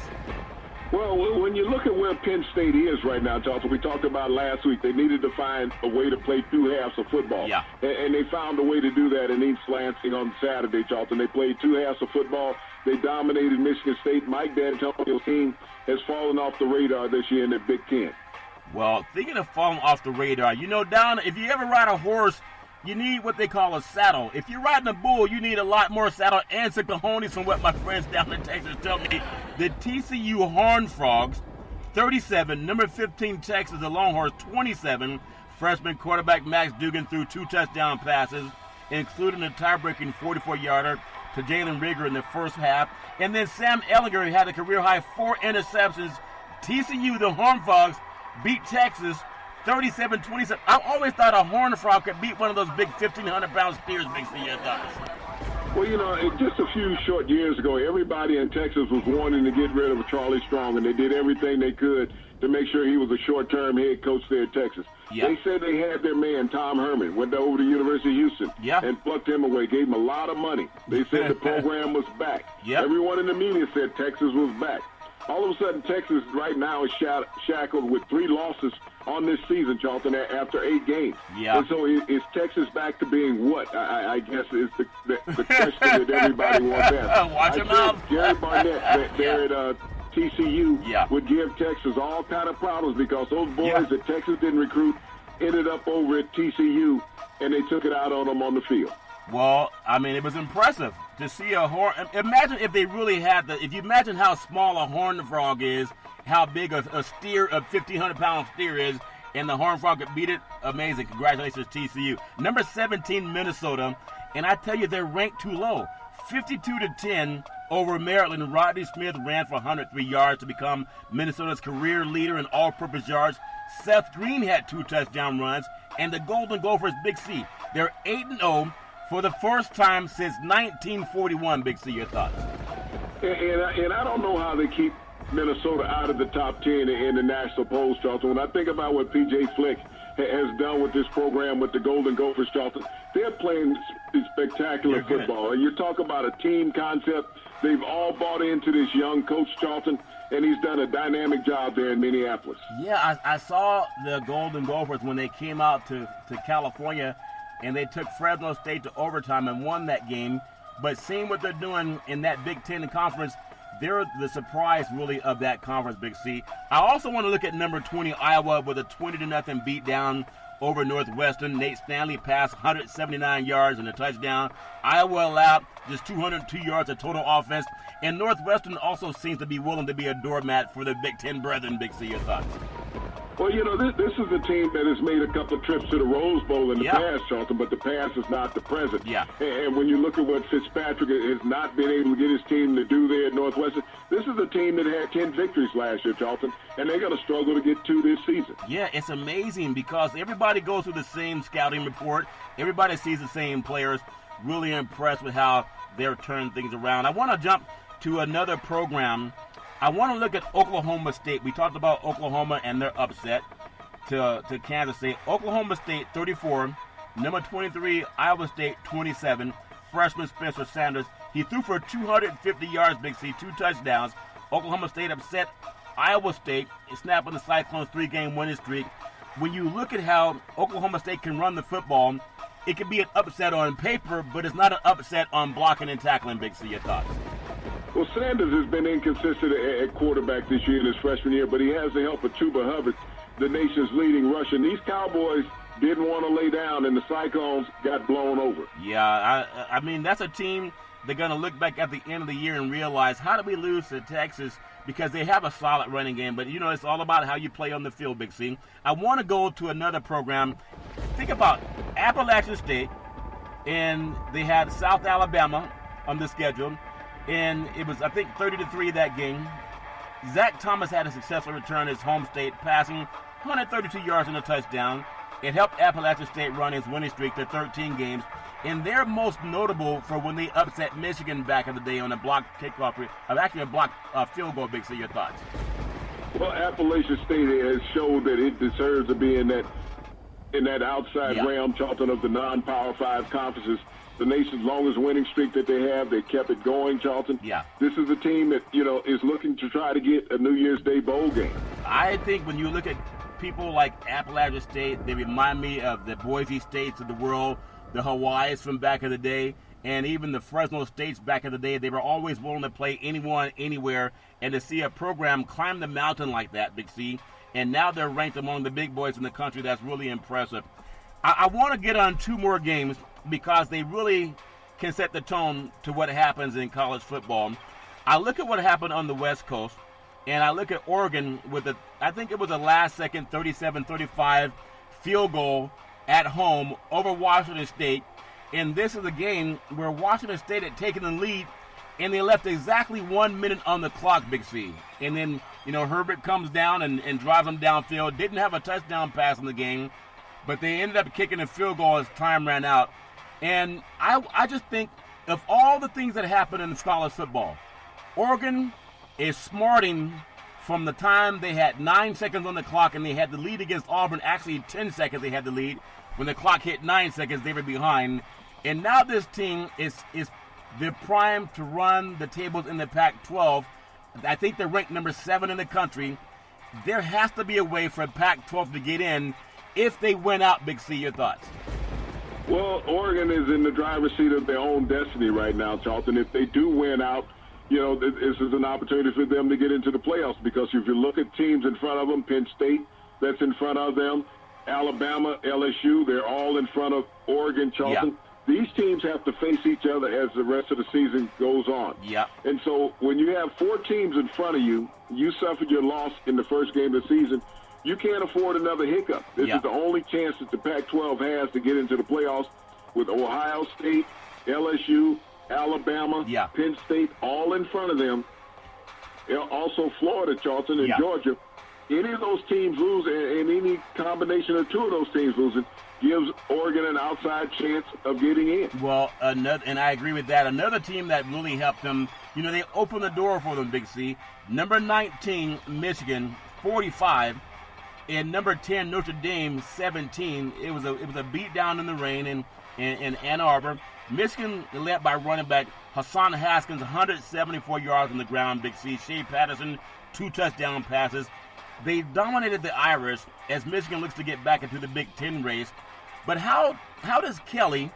Well, when you look at where Penn State is right now, Charlton, we talked about last week, they needed to find a way to play 2 halves of football. Yeah. And they found a way to do that in East Lansing on Saturday, Charlton. They played 2 halves of football. They dominated Michigan State. Mike D'Antonio's team has fallen off the radar this year in the Big Ten. Well, thinking of falling off the radar, down if you ever ride a horse, you need what they call a saddle. If you're riding a bull, you need a lot more saddle and some cojones, from what my friends down in Texas tell me. The TCU Horned Frogs, 37. Number 15, Texas, the Longhorns, 27. Freshman quarterback Max Duggan threw 2 touchdown passes, including a tie-breaking 44-yarder to Jalen Rigger in the first half. And then Sam Ehlinger had a career-high 4 interceptions. TCU, the Horned Frogs, beat Texas 37-27. I always thought a Horned Frog could beat one of those big 1,500-pound steers, Big C. Your thoughts? Well, just a few short years ago, everybody in Texas was wanting to get rid of Charlie Strong, and they did everything they could to make sure he was a short-term head coach there at Texas. Yeah. They said they had their man, Tom Herman, went over to University of Houston and plucked him away, gave him a lot of money. They said the program was back. Yep. Everyone in the media said Texas was back. All of a sudden, Texas right now is shackled with 3 losses on this season, Charlton, after 8 games. Yeah. And so is Texas back to being what? I guess is the question that everybody wants to ask. Watch him out. Gary Barnett there at TCU would give Texas all kind of problems because those boys that Texas didn't recruit ended up over at TCU, and they took it out on them on the field. Well, I mean, it was impressive to see a horn. Imagine if they really had if you imagine how small a horned frog is, how big a steer, a 1,500-pound steer is, and the horned frog could beat it. Amazing. Congratulations, TCU. Number 17, Minnesota. And I tell you, they're ranked too low. 52-10 over Maryland. Rodney Smith ran for 103 yards to become Minnesota's career leader in all-purpose yards. Seth Green had 2 touchdown runs. And the Golden Gophers, Big C, they're 8-0. For the first time since 1941, Big C, your thoughts? And I don't know how they keep Minnesota out of the top 10 in the national polls, Charlton. When I think about what P.J. Flick has done with this program with the Golden Gophers, Charlton, they're playing spectacular football. And you talk about a team concept. They've all bought into this young coach, Charlton, and he's done a dynamic job there in Minneapolis. Yeah, I saw the Golden Gophers when they came out to California, and they took Fresno State to overtime and won that game. But seeing what they're doing in that Big Ten conference, they're the surprise, really, of that conference, Big C. I also want to look at number 20, Iowa, with a 20-0 beat down over Northwestern. Nate Stanley passed 179 yards and a touchdown. Iowa allowed just 202 yards of total offense. And Northwestern also seems to be willing to be a doormat for the Big Ten brethren, Big C. Your thoughts? Well, this is a team that has made a couple of trips to the Rose Bowl in the past, Charlton, but the past is not the present. Yeah. And when you look at what Fitzpatrick has not been able to get his team to do there at Northwestern, this is a team that had 10 victories last year, Charlton, and they're going to struggle to get 2 this season. Yeah, it's amazing because everybody goes through the same scouting report. Everybody sees the same players. Really impressed with how they're turning things around. I want to jump to another program. I want to look at Oklahoma State. We talked about Oklahoma and their upset to Kansas State. Oklahoma State, 34. Number 23, Iowa State, 27. Freshman Spencer Sanders. He threw for 250 yards, Big C, 2 touchdowns. Oklahoma State upset Iowa State, snapping the Cyclones' 3-game winning streak. When you look at how Oklahoma State can run the football, it can be an upset on paper, but it's not an upset on blocking and tackling, Big C. Your thoughts? Well, Sanders has been inconsistent at quarterback this year in his freshman year, but he has the help of Chuba Hubbard, the nation's leading rusher. And these Cowboys didn't want to lay down, and the Cyclones got blown over. Yeah, I mean, that's a team they're going to look back at the end of the year and realize, how did we lose to Texas? Because they have a solid running game. But, it's all about how you play on the field, Big C. I want to go to another program. Think about Appalachian State, and they had South Alabama on the schedule. And it was, I think, 30-3 that game. Zach Thomas had a successful return his home state, passing 132 yards and a touchdown. It helped Appalachian State run his winning streak to 13 games. And they're most notable for when they upset Michigan back in the day on a blocked kickoff, actually a blocked field goal. Big C, your thoughts? Well, Appalachian State has showed that it deserves to be in that outside realm, Charlton, of the non-Power 5 conferences. The nation's longest winning streak that they have, they kept it going, Charlton. Yeah. This is a team that, is looking to try to get a New Year's Day bowl game. I think when you look at people like Appalachian State, they remind me of the Boise States of the world, the Hawaiis from back in the day, and even the Fresno States back in the day. They were always willing to play anyone, anywhere, and to see a program climb the mountain like that, Big C, and now they're ranked among the big boys in the country. That's really impressive. I want to get on two more games because they really can set the tone to what happens in college football. I look at what happened on the West Coast, and I look at Oregon with I think it was a last-second 37-35 field goal at home over Washington State. And this is a game where Washington State had taken the lead, and they left exactly 1 minute on the clock, Big C. And then, Herbert comes down and drives them downfield. Didn't have a touchdown pass in the game, but they ended up kicking a field goal as time ran out. And I just think of all the things that happen in college football, Oregon is smarting from the time they had 9 seconds on the clock and they had the lead against Auburn. Actually, 10 seconds they had the lead. When the clock hit 9 seconds, they were behind. And now this team is they're primed to run the tables in the Pac-12. I think they're ranked number 7 in the country. There has to be a way for Pac-12 to get in if they win out, Big C. Your thoughts? Well, Oregon is in the driver's seat of their own destiny right now, Charlton. If they do win out, this is an opportunity for them to get into the playoffs, because if you look at teams in front of them, Penn State, that's in front of them, Alabama, LSU, they're all in front of Oregon, Charlton. Yeah. These teams have to face each other as the rest of the season goes on. Yeah. And so when you have 4 teams in front of you, you suffered your loss in the first game of the season, you can't afford another hiccup. This is the only chance that the Pac-12 has to get into the playoffs, with Ohio State, LSU, Alabama, Penn State, all in front of them. Also Florida, Charlton, and Georgia. Any of those teams lose, and any combination of 2 of those teams losing, gives Oregon an outside chance of getting in. Well, and I agree with that. Another team that really helped them, they opened the door for them, Big C. Number 19, Michigan, 45. And number 10, Notre Dame, 17. It was a beat down in the rain in Ann Arbor. Michigan led by running back Hassan Haskins, 174 yards on the ground, Big C. Shea Patterson, 2 touchdown passes. They dominated the Irish as Michigan looks to get back into the Big Ten race. But how does Kelly,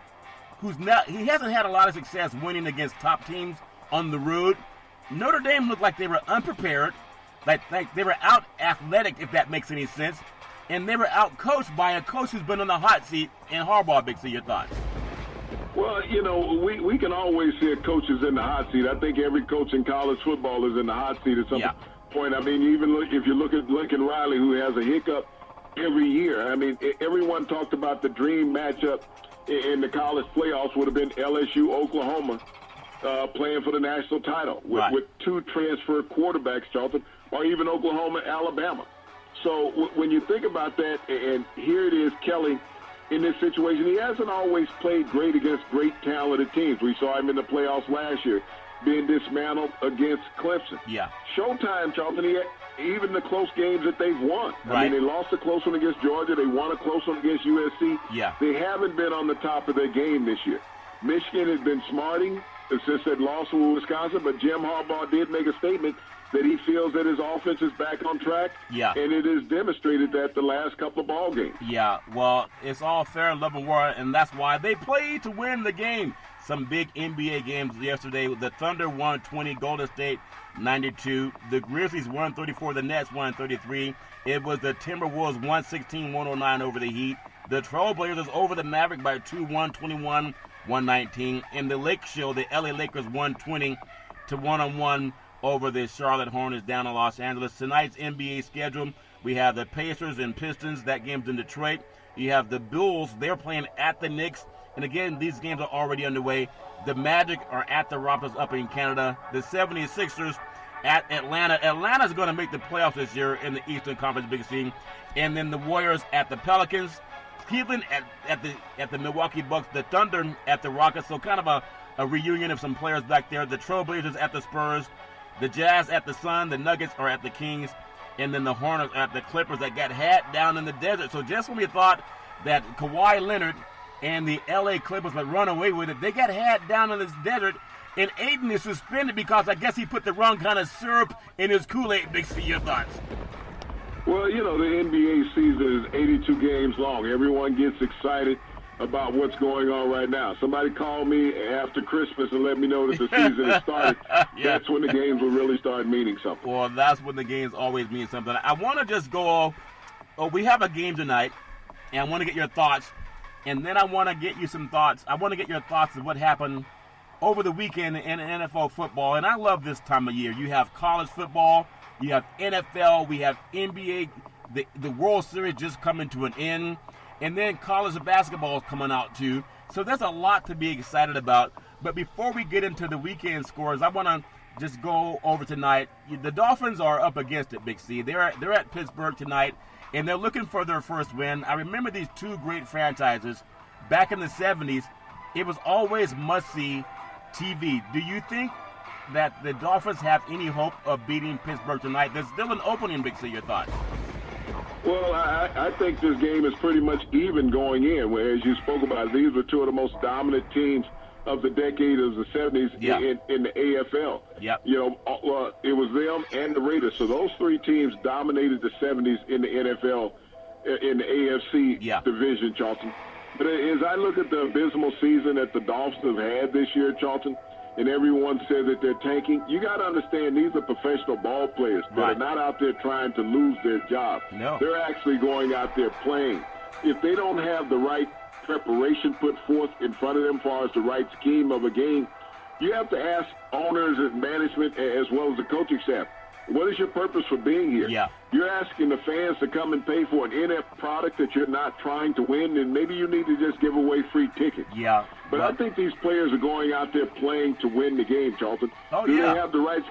he hasn't had a lot of success winning against top teams on the road. Notre Dame looked like they were unprepared, like they were out athletic, if that makes any sense, and they were out coached by a coach who's been on the hot seat in Harbaugh. Big C, your thoughts? Well, we can always see coaches in the hot seat. I think every coach in college football is in the hot seat at some point. I mean, if you look at Lincoln Riley, who has a hiccup every year. I mean, everyone talked about the dream matchup in the college playoffs would have been LSU-Oklahoma playing for the national title with 2 transfer quarterbacks, Charlton, or even Oklahoma-Alabama. So when you think about that, and here it is, Kelly, in this situation, he hasn't always played great against great talented teams. We saw him in the playoffs last year being dismantled against Clemson. Yeah. Showtime, Charlton, even the close games that they've won. I mean, they lost a close one against Georgia. They won a close one against USC. Yeah. They haven't been on the top of their game this year. Michigan has been smarting since that loss with Wisconsin, but Jim Harbaugh did make a statement that he feels that his offense is back on track. Yeah. And it has demonstrated that the last couple of ball games. Yeah, well, it's all fair, love, and war, and that's why they play to win the game. some big NBA games yesterday. The Thunder won 20, Golden State 92. The Grizzlies 134, the Nets 133. It was the Timberwolves 116-109 over the Heat. The Trailblazers over the Maverick by 2, 121-119. In the Lake Show, the LA Lakers 120-101 over the Charlotte Hornets down in Los Angeles. Tonight's NBA schedule, we have the Pacers and Pistons. That game's in Detroit. You have the Bulls. They're playing at the Knicks. And again, these games are already underway. The Magic are at the Raptors up in Canada. The 76ers at Atlanta. Atlanta's going to make the playoffs this year in the Eastern Conference Big C. And then the Warriors at the Pelicans. Cleveland at the Milwaukee Bucks. The Thunder at the Rockets. So kind of a reunion of some players back there. The Trailblazers at the Spurs. The Jazz at the Sun. The Nuggets are at the Kings. And then the Hornets are at the Clippers that got hat down in the desert. So just when we thought that Kawhi Leonard and the L.A. Clippers would run away with it, they got hat down in this desert. And Aiden is suspended because I guess he put the wrong kind of syrup in his Kool-Aid. Big C, your thoughts? Well, the NBA season is 82 games long. Everyone gets excited about what's going on right now. Somebody called me after Christmas and let me know that the season has started. Yeah. That's when the games will really start meaning something. Well, that's when the games always mean something. I want to just go, we have a game tonight, and I want to get your thoughts, and then I want to get you some thoughts. I want to get your thoughts of what happened over the weekend in NFL football, and I love this time of year. You have college football, you have NFL, we have NBA, the World Series just coming to an end. And then college basketball is coming out too. So there's a lot to be excited about. But before we get into the weekend scores, I want to just go over tonight. The Dolphins are up against it, Big C. They're at Pittsburgh tonight, and they're looking for their first win. I remember these two great franchises. Back in the 70s, it was always must-see TV. Do you think that the Dolphins have any hope of beating Pittsburgh tonight? There's still an opening, Big C. Your thoughts? Well, I think this game is pretty much even going in. As you spoke about, these were two of the most dominant teams of the decade of the 70s in the AFL. Yep. It was them and the Raiders. So those three teams dominated the 70s in the NFL, in the AFC division, Charlton. But as I look at the abysmal season that the Dolphins have had this year, Charlton, and everyone says that they're tanking, you got to understand these are professional ball players that are not out there trying to lose their job. No. They're actually going out there playing. If they don't have the right preparation put forth in front of them as far as the right scheme of a game, you have to ask owners and management as well as the coaching staff, what is your purpose for being here? Yeah. You're asking the fans to come and pay for an inept product that you're not trying to win, and maybe you need to just give away free tickets. Yeah. But I think these players are going out there playing to win the game, Charlton. Do they have the right,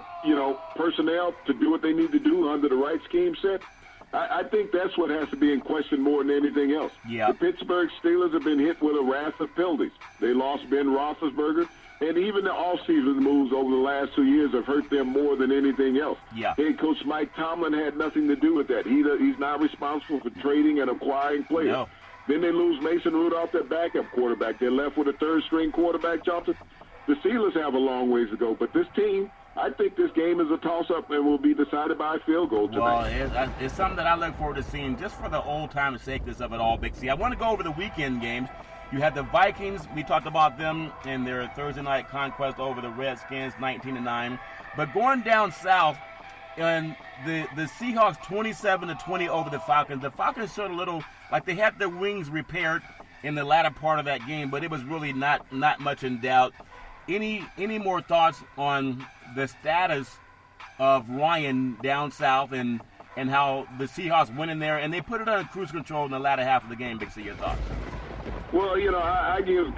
personnel to do what they need to do under the right scheme set? I think that's what has to be in question more than anything else. Yeah. The Pittsburgh Steelers have been hit with a raft of penalties. They lost Ben Roethlisberger, and even the off-season moves over the last 2 years have hurt them more than anything else. Yeah. Head coach Mike Tomlin had nothing to do with that. He's not responsible for trading and acquiring players. No. Then they lose Mason Rudolph, their backup quarterback. They're left with a third-string quarterback, Johnson. The Steelers have a long ways to go, but this team, I think this game is a toss-up and will be decided by a field goal tonight. Well, it's something that I look forward to seeing just for the old-time sakeness of it all, Big C. I want to go over the weekend games. You had the Vikings. We talked about them in their Thursday night conquest over the Redskins, 19-9. But going down south, and the Seahawks 27-20 over the Falcons. The Falcons showed a little, like they had their wings repaired in the latter part of that game, but it was really not much in doubt. Any more thoughts on the status of Ryan down south and how the Seahawks went in there and they put it under cruise control in the latter half of the game? Big C, your thoughts? Well, I give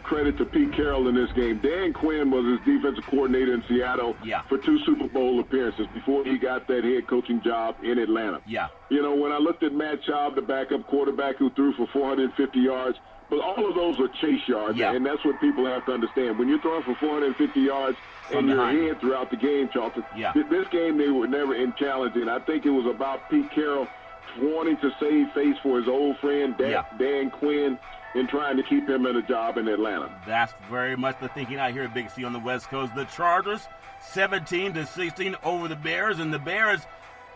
credit to Pete Carroll in this game. Dan Quinn was his defensive coordinator in Seattle for 2 Super Bowl appearances before he got that head coaching job in Atlanta. Yeah. When I looked at Matt Schaub, the backup quarterback who threw for 450 yards, but all of those are chase yards, and that's what people have to understand. When you're throwing for 450 yards and you're ahead throughout the game, Charlton, this game they were never in challenging. I think it was about Pete Carroll wanting to save face for his old friend Dan Quinn and trying to keep him in a job in Atlanta. That's very much the thinking out here at Big C on the West Coast. The Chargers, 17-16 over the Bears, and the Bears,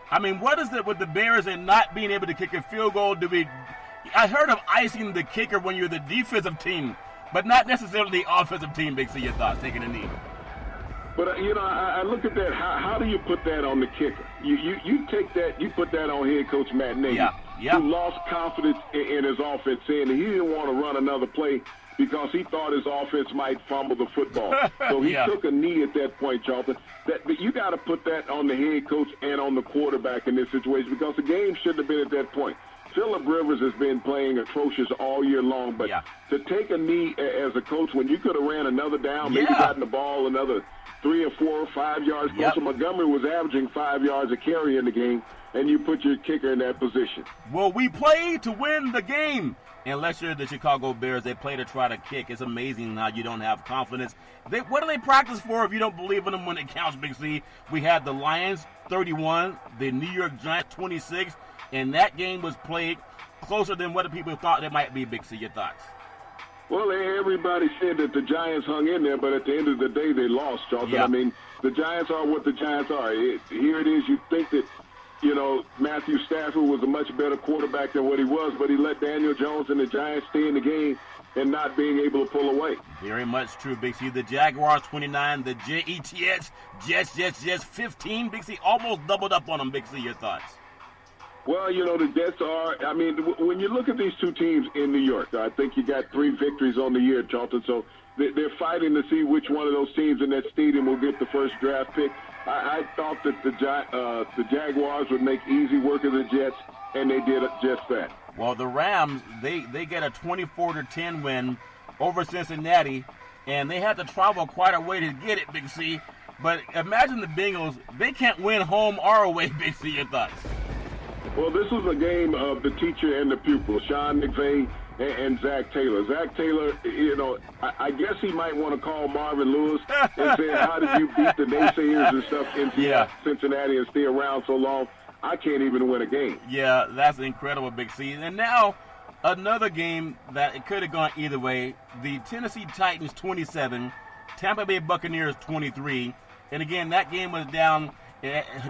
what is it with the Bears and not being able to kick a field goal? I heard of icing the kicker when you're the defensive team, but not necessarily the offensive team. Big C, your thoughts, taking a knee. But, I look at that. How do you put that on the kicker? You take that, you put that on head coach Matt Nagy, who lost confidence in his offense, saying that he didn't want to run another play because he thought his offense might fumble the football. So he took a knee at that point, Charlton. But you got to put that on the head coach and on the quarterback in this situation because the game shouldn't have been at that point. Phillip Rivers has been playing atrocious all year long, but to take a knee as a coach when you could have ran another down, maybe gotten the ball another 3 or 4 or 5 yards. Coach Montgomery was averaging 5 yards a carry in the game, and you put your kicker in that position. Well, we play to win the game. Unless you're the Chicago Bears, they play to try to kick. It's amazing how you don't have confidence. What do they practice for if you don't believe in them when it counts, Big C? We had the Lions 31, the New York Giants 26, and that game was played closer than what the people thought it might be, Big C. Your thoughts? Well, everybody said that the Giants hung in there, but at the end of the day, they lost, Charlton. I mean, the Giants are what the Giants are. Here it is. You think that, Matthew Stafford was a much better quarterback than what he was, but he let Daniel Jones and the Giants stay in the game and not being able to pull away. Very much true, Big C. The Jaguars 29, the Jets 15. Big C almost doubled up on them, Big C. Your thoughts? Well, the Jets are, when you look at these two teams in New York, I think you got 3 victories on the year, Charlton. So they're fighting to see which one of those teams in that stadium will get the first draft pick. I thought that the Jaguars would make easy work of the Jets, and they did just that. Well, the Rams, they get a 24-10 win over Cincinnati, and they had to travel quite a way to get it, Big C. But imagine the Bengals, they can't win home or away, Big C. Your thoughts? Well, this was a game of the teacher and the pupil, Sean McVay and Zach Taylor. Zach Taylor, I guess he might want to call Marvin Lewis and say, how did you beat the naysayers and stuff in Cincinnati and stay around so long? I can't even win a game. Yeah, that's incredible, Big C. And now another game that it could have gone either way. The Tennessee Titans 27, Tampa Bay Buccaneers 23. And again, that game was down.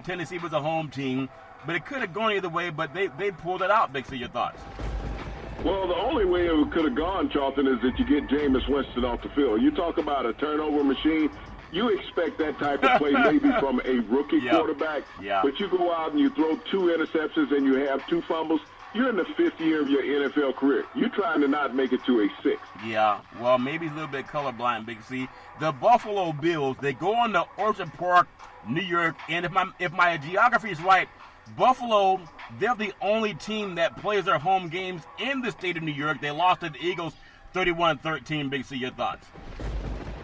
Tennessee was a home team. But it could have gone either way, but they pulled it out, Big C. Your thoughts? Well, the only way it could have gone, Charlton, is that you get Jameis Winston off the field. You talk about a turnover machine. You expect that type of play maybe from a rookie quarterback. Yeah. But you go out and you throw 2 interceptions and you have 2 fumbles. You're in the 5th year of your NFL career. You're trying to not make it to a 6th. Yeah, well, maybe he's a little bit colorblind, Big C. The Buffalo Bills, they go on to Orchard Park, New York, and if my geography is right, Buffalo, they're the only team that plays their home games in the state of New York. They lost to the Eagles 31-13. Big C, your thoughts?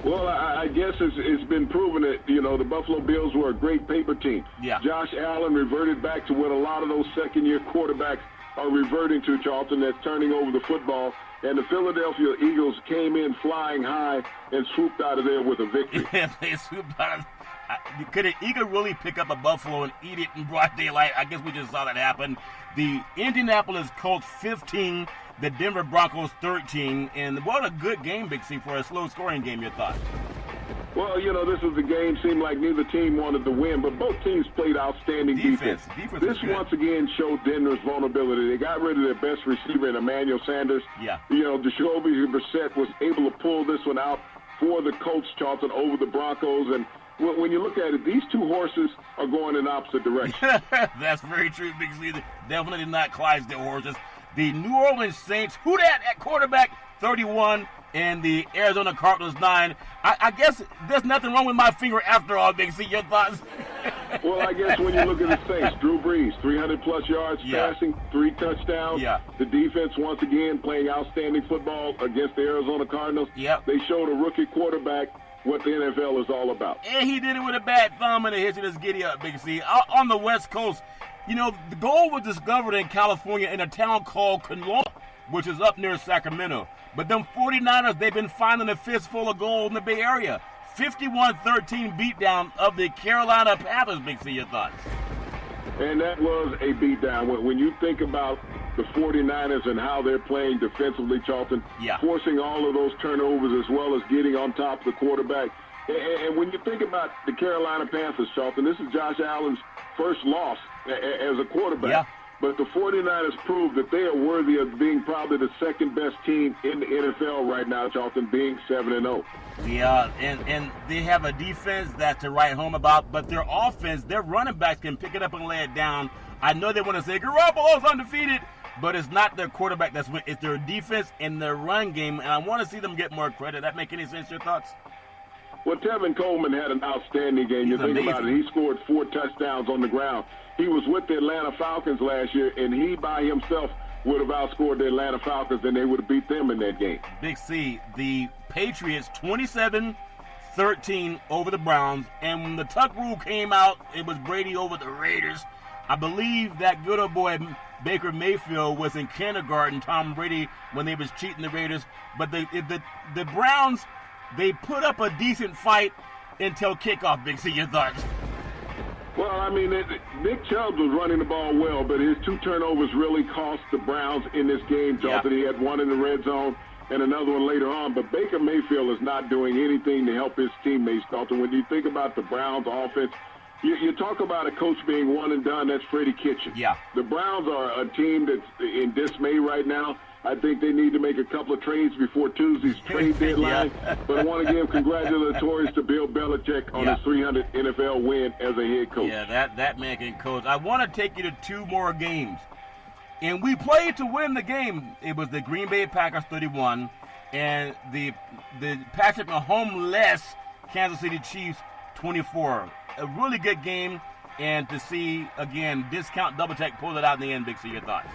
Well, I guess it's been proven that, the Buffalo Bills were a great paper team. Yeah. Josh Allen reverted back to what a lot of those second-year quarterbacks are reverting to, Charlton, that's turning over the football. And the Philadelphia Eagles came in flying high and swooped out of there with a victory. They swooped out of Could an eagle really pick up a buffalo and eat it in broad daylight? I guess we just saw that happen. The Indianapolis Colts 15, the Denver Broncos 13, and what a good game, Big C, for a slow-scoring game. Your thoughts? Well, this is the game. Seemed like neither team wanted to win, but both teams played outstanding defense. This once again showed Denver's vulnerability. They got rid of their best receiver in Emmanuel Sanders. Yeah. Jacoby Brissett was able to pull this one out for the Colts, Charlton, over the Broncos. And when you look at it, these 2 horses are going in opposite directions. That's very true, Big C. Definitely not Clydesdale horses. The New Orleans Saints, who that at quarterback, 31, and the Arizona Cardinals 9. I guess there's nothing wrong with my finger after all, Big C. Your thoughts? Well, I guess when you look at the Saints, Drew Brees, 300-plus yards passing, 3 touchdowns. Yeah. The defense, once again, playing outstanding football against the Arizona Cardinals. Yep. They showed a rookie quarterback what the NFL is all about. And he did it with a bad thumb and a hitch in his giddy up, Big C. Out on the West Coast, the gold was discovered in California in a town called Coloma, which is up near Sacramento. But them 49ers, they've been finding a fistful of gold in the Bay Area. 51-13 beatdown of the Carolina Panthers, Big C. Your thoughts? And that was a beatdown. When you think about the 49ers and how they're playing defensively, Charlton, forcing all of those turnovers as well as getting on top of the quarterback. And when you think about the Carolina Panthers, Charlton, this is Josh Allen's first loss as a quarterback. But the 49ers proved that they are worthy of being probably the second best team in the NFL right now, Charlton, being 7-0. Yeah, and they have a defense that's to write home about, but their offense, their running backs can pick it up and lay it down. I know they want to say Garoppolo's undefeated, but it's not their quarterback that's win. It's their defense and their run game, and I want to see them get more credit. That make any sense? Your thoughts? Well, Tevin Coleman had an outstanding game. You think about it. He scored 4 touchdowns on the ground. He was with the Atlanta Falcons last year, and he by himself would have outscored the Atlanta Falcons, and they would have beat them in that game. Big C, the Patriots 27-13 over the Browns, and when the Tuck rule came out, it was Brady over the Raiders. I believe that good old boy Baker Mayfield was in kindergarten, Tom Brady, when they was cheating the Raiders. But the Browns, they put up a decent fight until kickoff, Big C. Your thoughts? Well, I mean, Nick Chubb was running the ball well, but his 2 turnovers really cost the Browns in this game, Charlton. He had one in the red zone and another one later on. But Baker Mayfield is not doing anything to help his teammates, Charlton. When you think about the Browns' offense, you talk about a coach being one and done, that's Freddie Kitchens. Yeah. The Browns are a team that's in dismay right now. I think they need to make a couple of trades before Tuesday's trade deadline. But I want to give congratulatories to Bill Belichick on his 300th NFL win as a head coach. Yeah, that man can coach. I want to take you to 2 more games. And we played to win the game. It was the Green Bay Packers 31 and the Patrick Mahomes-less Kansas City Chiefs 24. A really good game. And to see, again, Discount Double Tech pull it out in the end, Big C, your thoughts?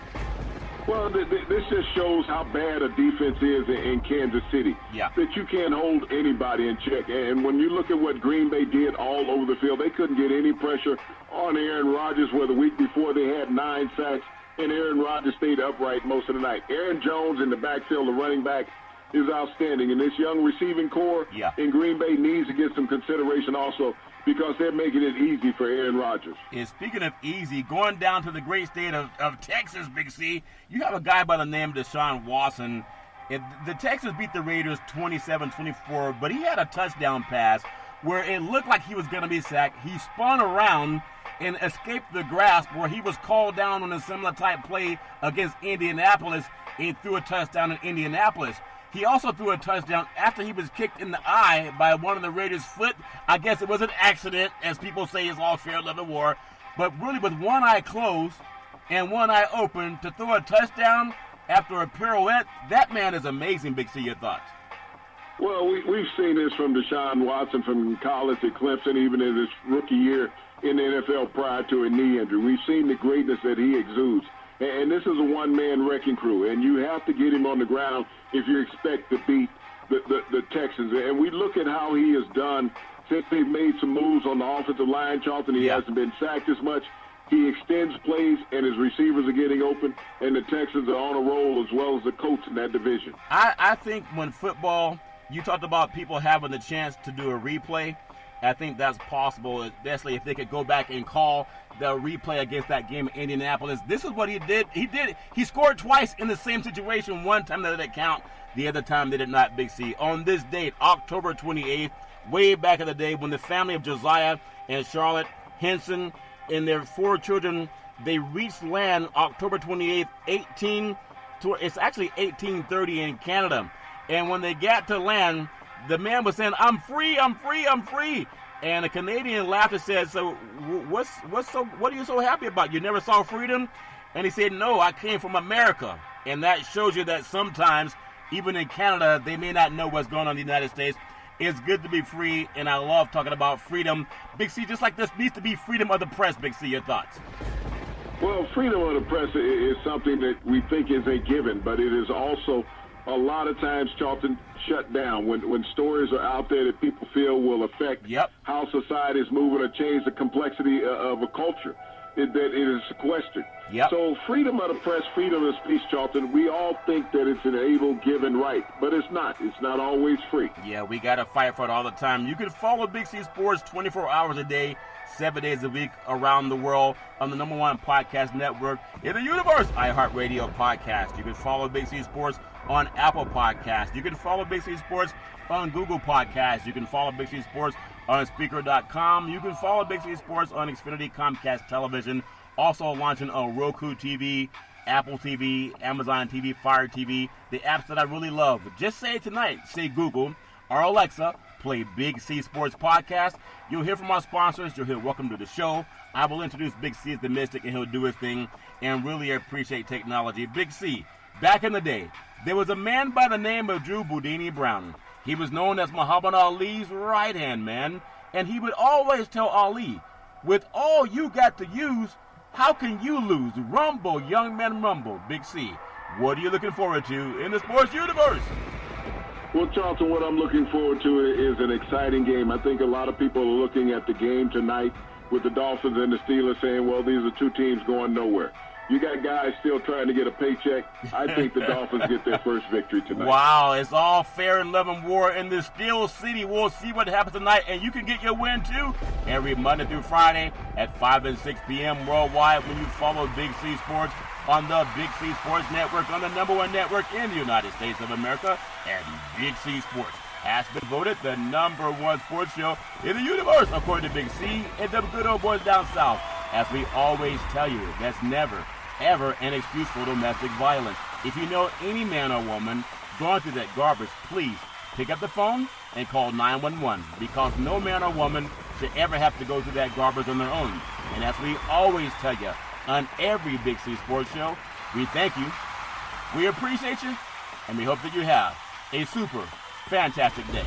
Well, this just shows how bad a defense is in Kansas City. Yeah. That you can't hold anybody in check. And when you look at what Green Bay did all over the field, they couldn't get any pressure on Aaron Rodgers, where the week before they had 9 sacks, and Aaron Rodgers stayed upright most of the night. Aaron Jones in the backfield, the running back, is outstanding. And this young receiving core in Green Bay needs to get some consideration also, because they're making it easy for Aaron Rodgers. And speaking of easy, going down to the great state of Texas, Big C, you have a guy by the name of Deshaun Watson. The Texans beat the Raiders 27-24, but he had a touchdown pass where it looked like he was going to be sacked. He spun around and escaped the grasp, where he was called down on a similar type play against Indianapolis and threw a touchdown in Indianapolis. He also threw a touchdown after he was kicked in the eye by one of the Raiders' foot. I guess it was an accident, as people say it's all fair, love, and war. But really, with one eye closed and one eye open, to throw a touchdown after a pirouette, that man is amazing, Big C. Your thoughts? Well, we've seen this from Deshaun Watson from college at Clemson, even in his rookie year in the NFL prior to a knee injury. We've seen the greatness that he exudes. And this is a one-man wrecking crew, and you have to get him on the ground if you expect to beat the Texans. And we look at how he has done since they've made some moves on the offensive line, Charlton. He hasn't been sacked as much. He extends plays, and his receivers are getting open, and the Texans are on a roll, as well as the coach in that division. I think when football, you talked about people having the chance to do a replay. I think that's possible, especially if they could go back and call the replay against that game in Indianapolis. This is what he did. He scored twice in the same situation. One time they didn't count. The other time they did not, Big C. On this date, October 28th, way back in the day, when the family of Josiah and Charlotte Henson and their 4 children, they reached land October 28th, it's actually 1830 in Canada. And when they got to land, the man was saying, "I'm free, I'm free, I'm free." And a Canadian laughed and said, "So what are you so happy about? You never saw freedom?" And he said, "No, I came from America." And that shows you that sometimes, even in Canada, they may not know what's going on in the United States. It's good to be free, and I love talking about freedom. Big C, just like this needs to be freedom of the press. Big C, your thoughts? Well, freedom of the press is something that we think is a given, but it is also a lot of times, Charlton, shut down when stories are out there that people feel will affect how society is moving or change the complexity of a culture, that it is sequestered. So freedom of the press, freedom of speech, Charlton, we all think that it's an able, given right, but it's not. It's not always free. Yeah, we got to fight for it all the time. You can follow Big C Sports 24 hours a day, 7 days a week around the world on the #1 podcast network in the universe, iHeartRadio Podcast. You can follow Big C Sports on Apple Podcasts. You can follow Big C Sports on Google Podcasts. You can follow Big C Sports on Speaker.com. You can follow Big C Sports on Xfinity Comcast Television. Also launching on Roku TV, Apple TV, Amazon TV, Fire TV, the apps that I really love. Just say tonight, say Google or Alexa, play Big C Sports Podcast. You'll hear from our sponsors. You'll hear Welcome to the Show. I will introduce Big C as the Mystic, and he'll do his thing and really appreciate technology. Big C, back in the day, there was a man by the name of Drew Boudini Brown. He was known as Muhammad Ali's right-hand man, and he would always tell Ali, with all you got to use, how can you lose? Rumble, young man, rumble. Big C, what are you looking forward to in the sports universe? Well, Charlton, what I'm looking forward to is an exciting game. I think a lot of people are looking at the game tonight with the Dolphins and the Steelers saying, well, these are two teams going nowhere. You got guys still trying to get a paycheck. I think the Dolphins get their first victory tonight. Wow, it's all fair and love and war in the Steel City. We'll see what happens tonight, and you can get your win, too, every Monday through Friday at 5 and 6 p.m. worldwide when you follow Big C Sports on the Big C Sports Network, on the #1 network in the United States of America, and Big C Sports has been voted the #1 sports show in the universe, according to Big C and the good old boys down south. As we always tell you, that's never, ever an excuse for domestic violence. If you know any man or woman going through that garbage, please pick up the phone and call 911, because no man or woman should ever have to go through that garbage on their own. And as we always tell you on every Big C Sports show, we thank you, we appreciate you, and we hope that you have a super fantastic day.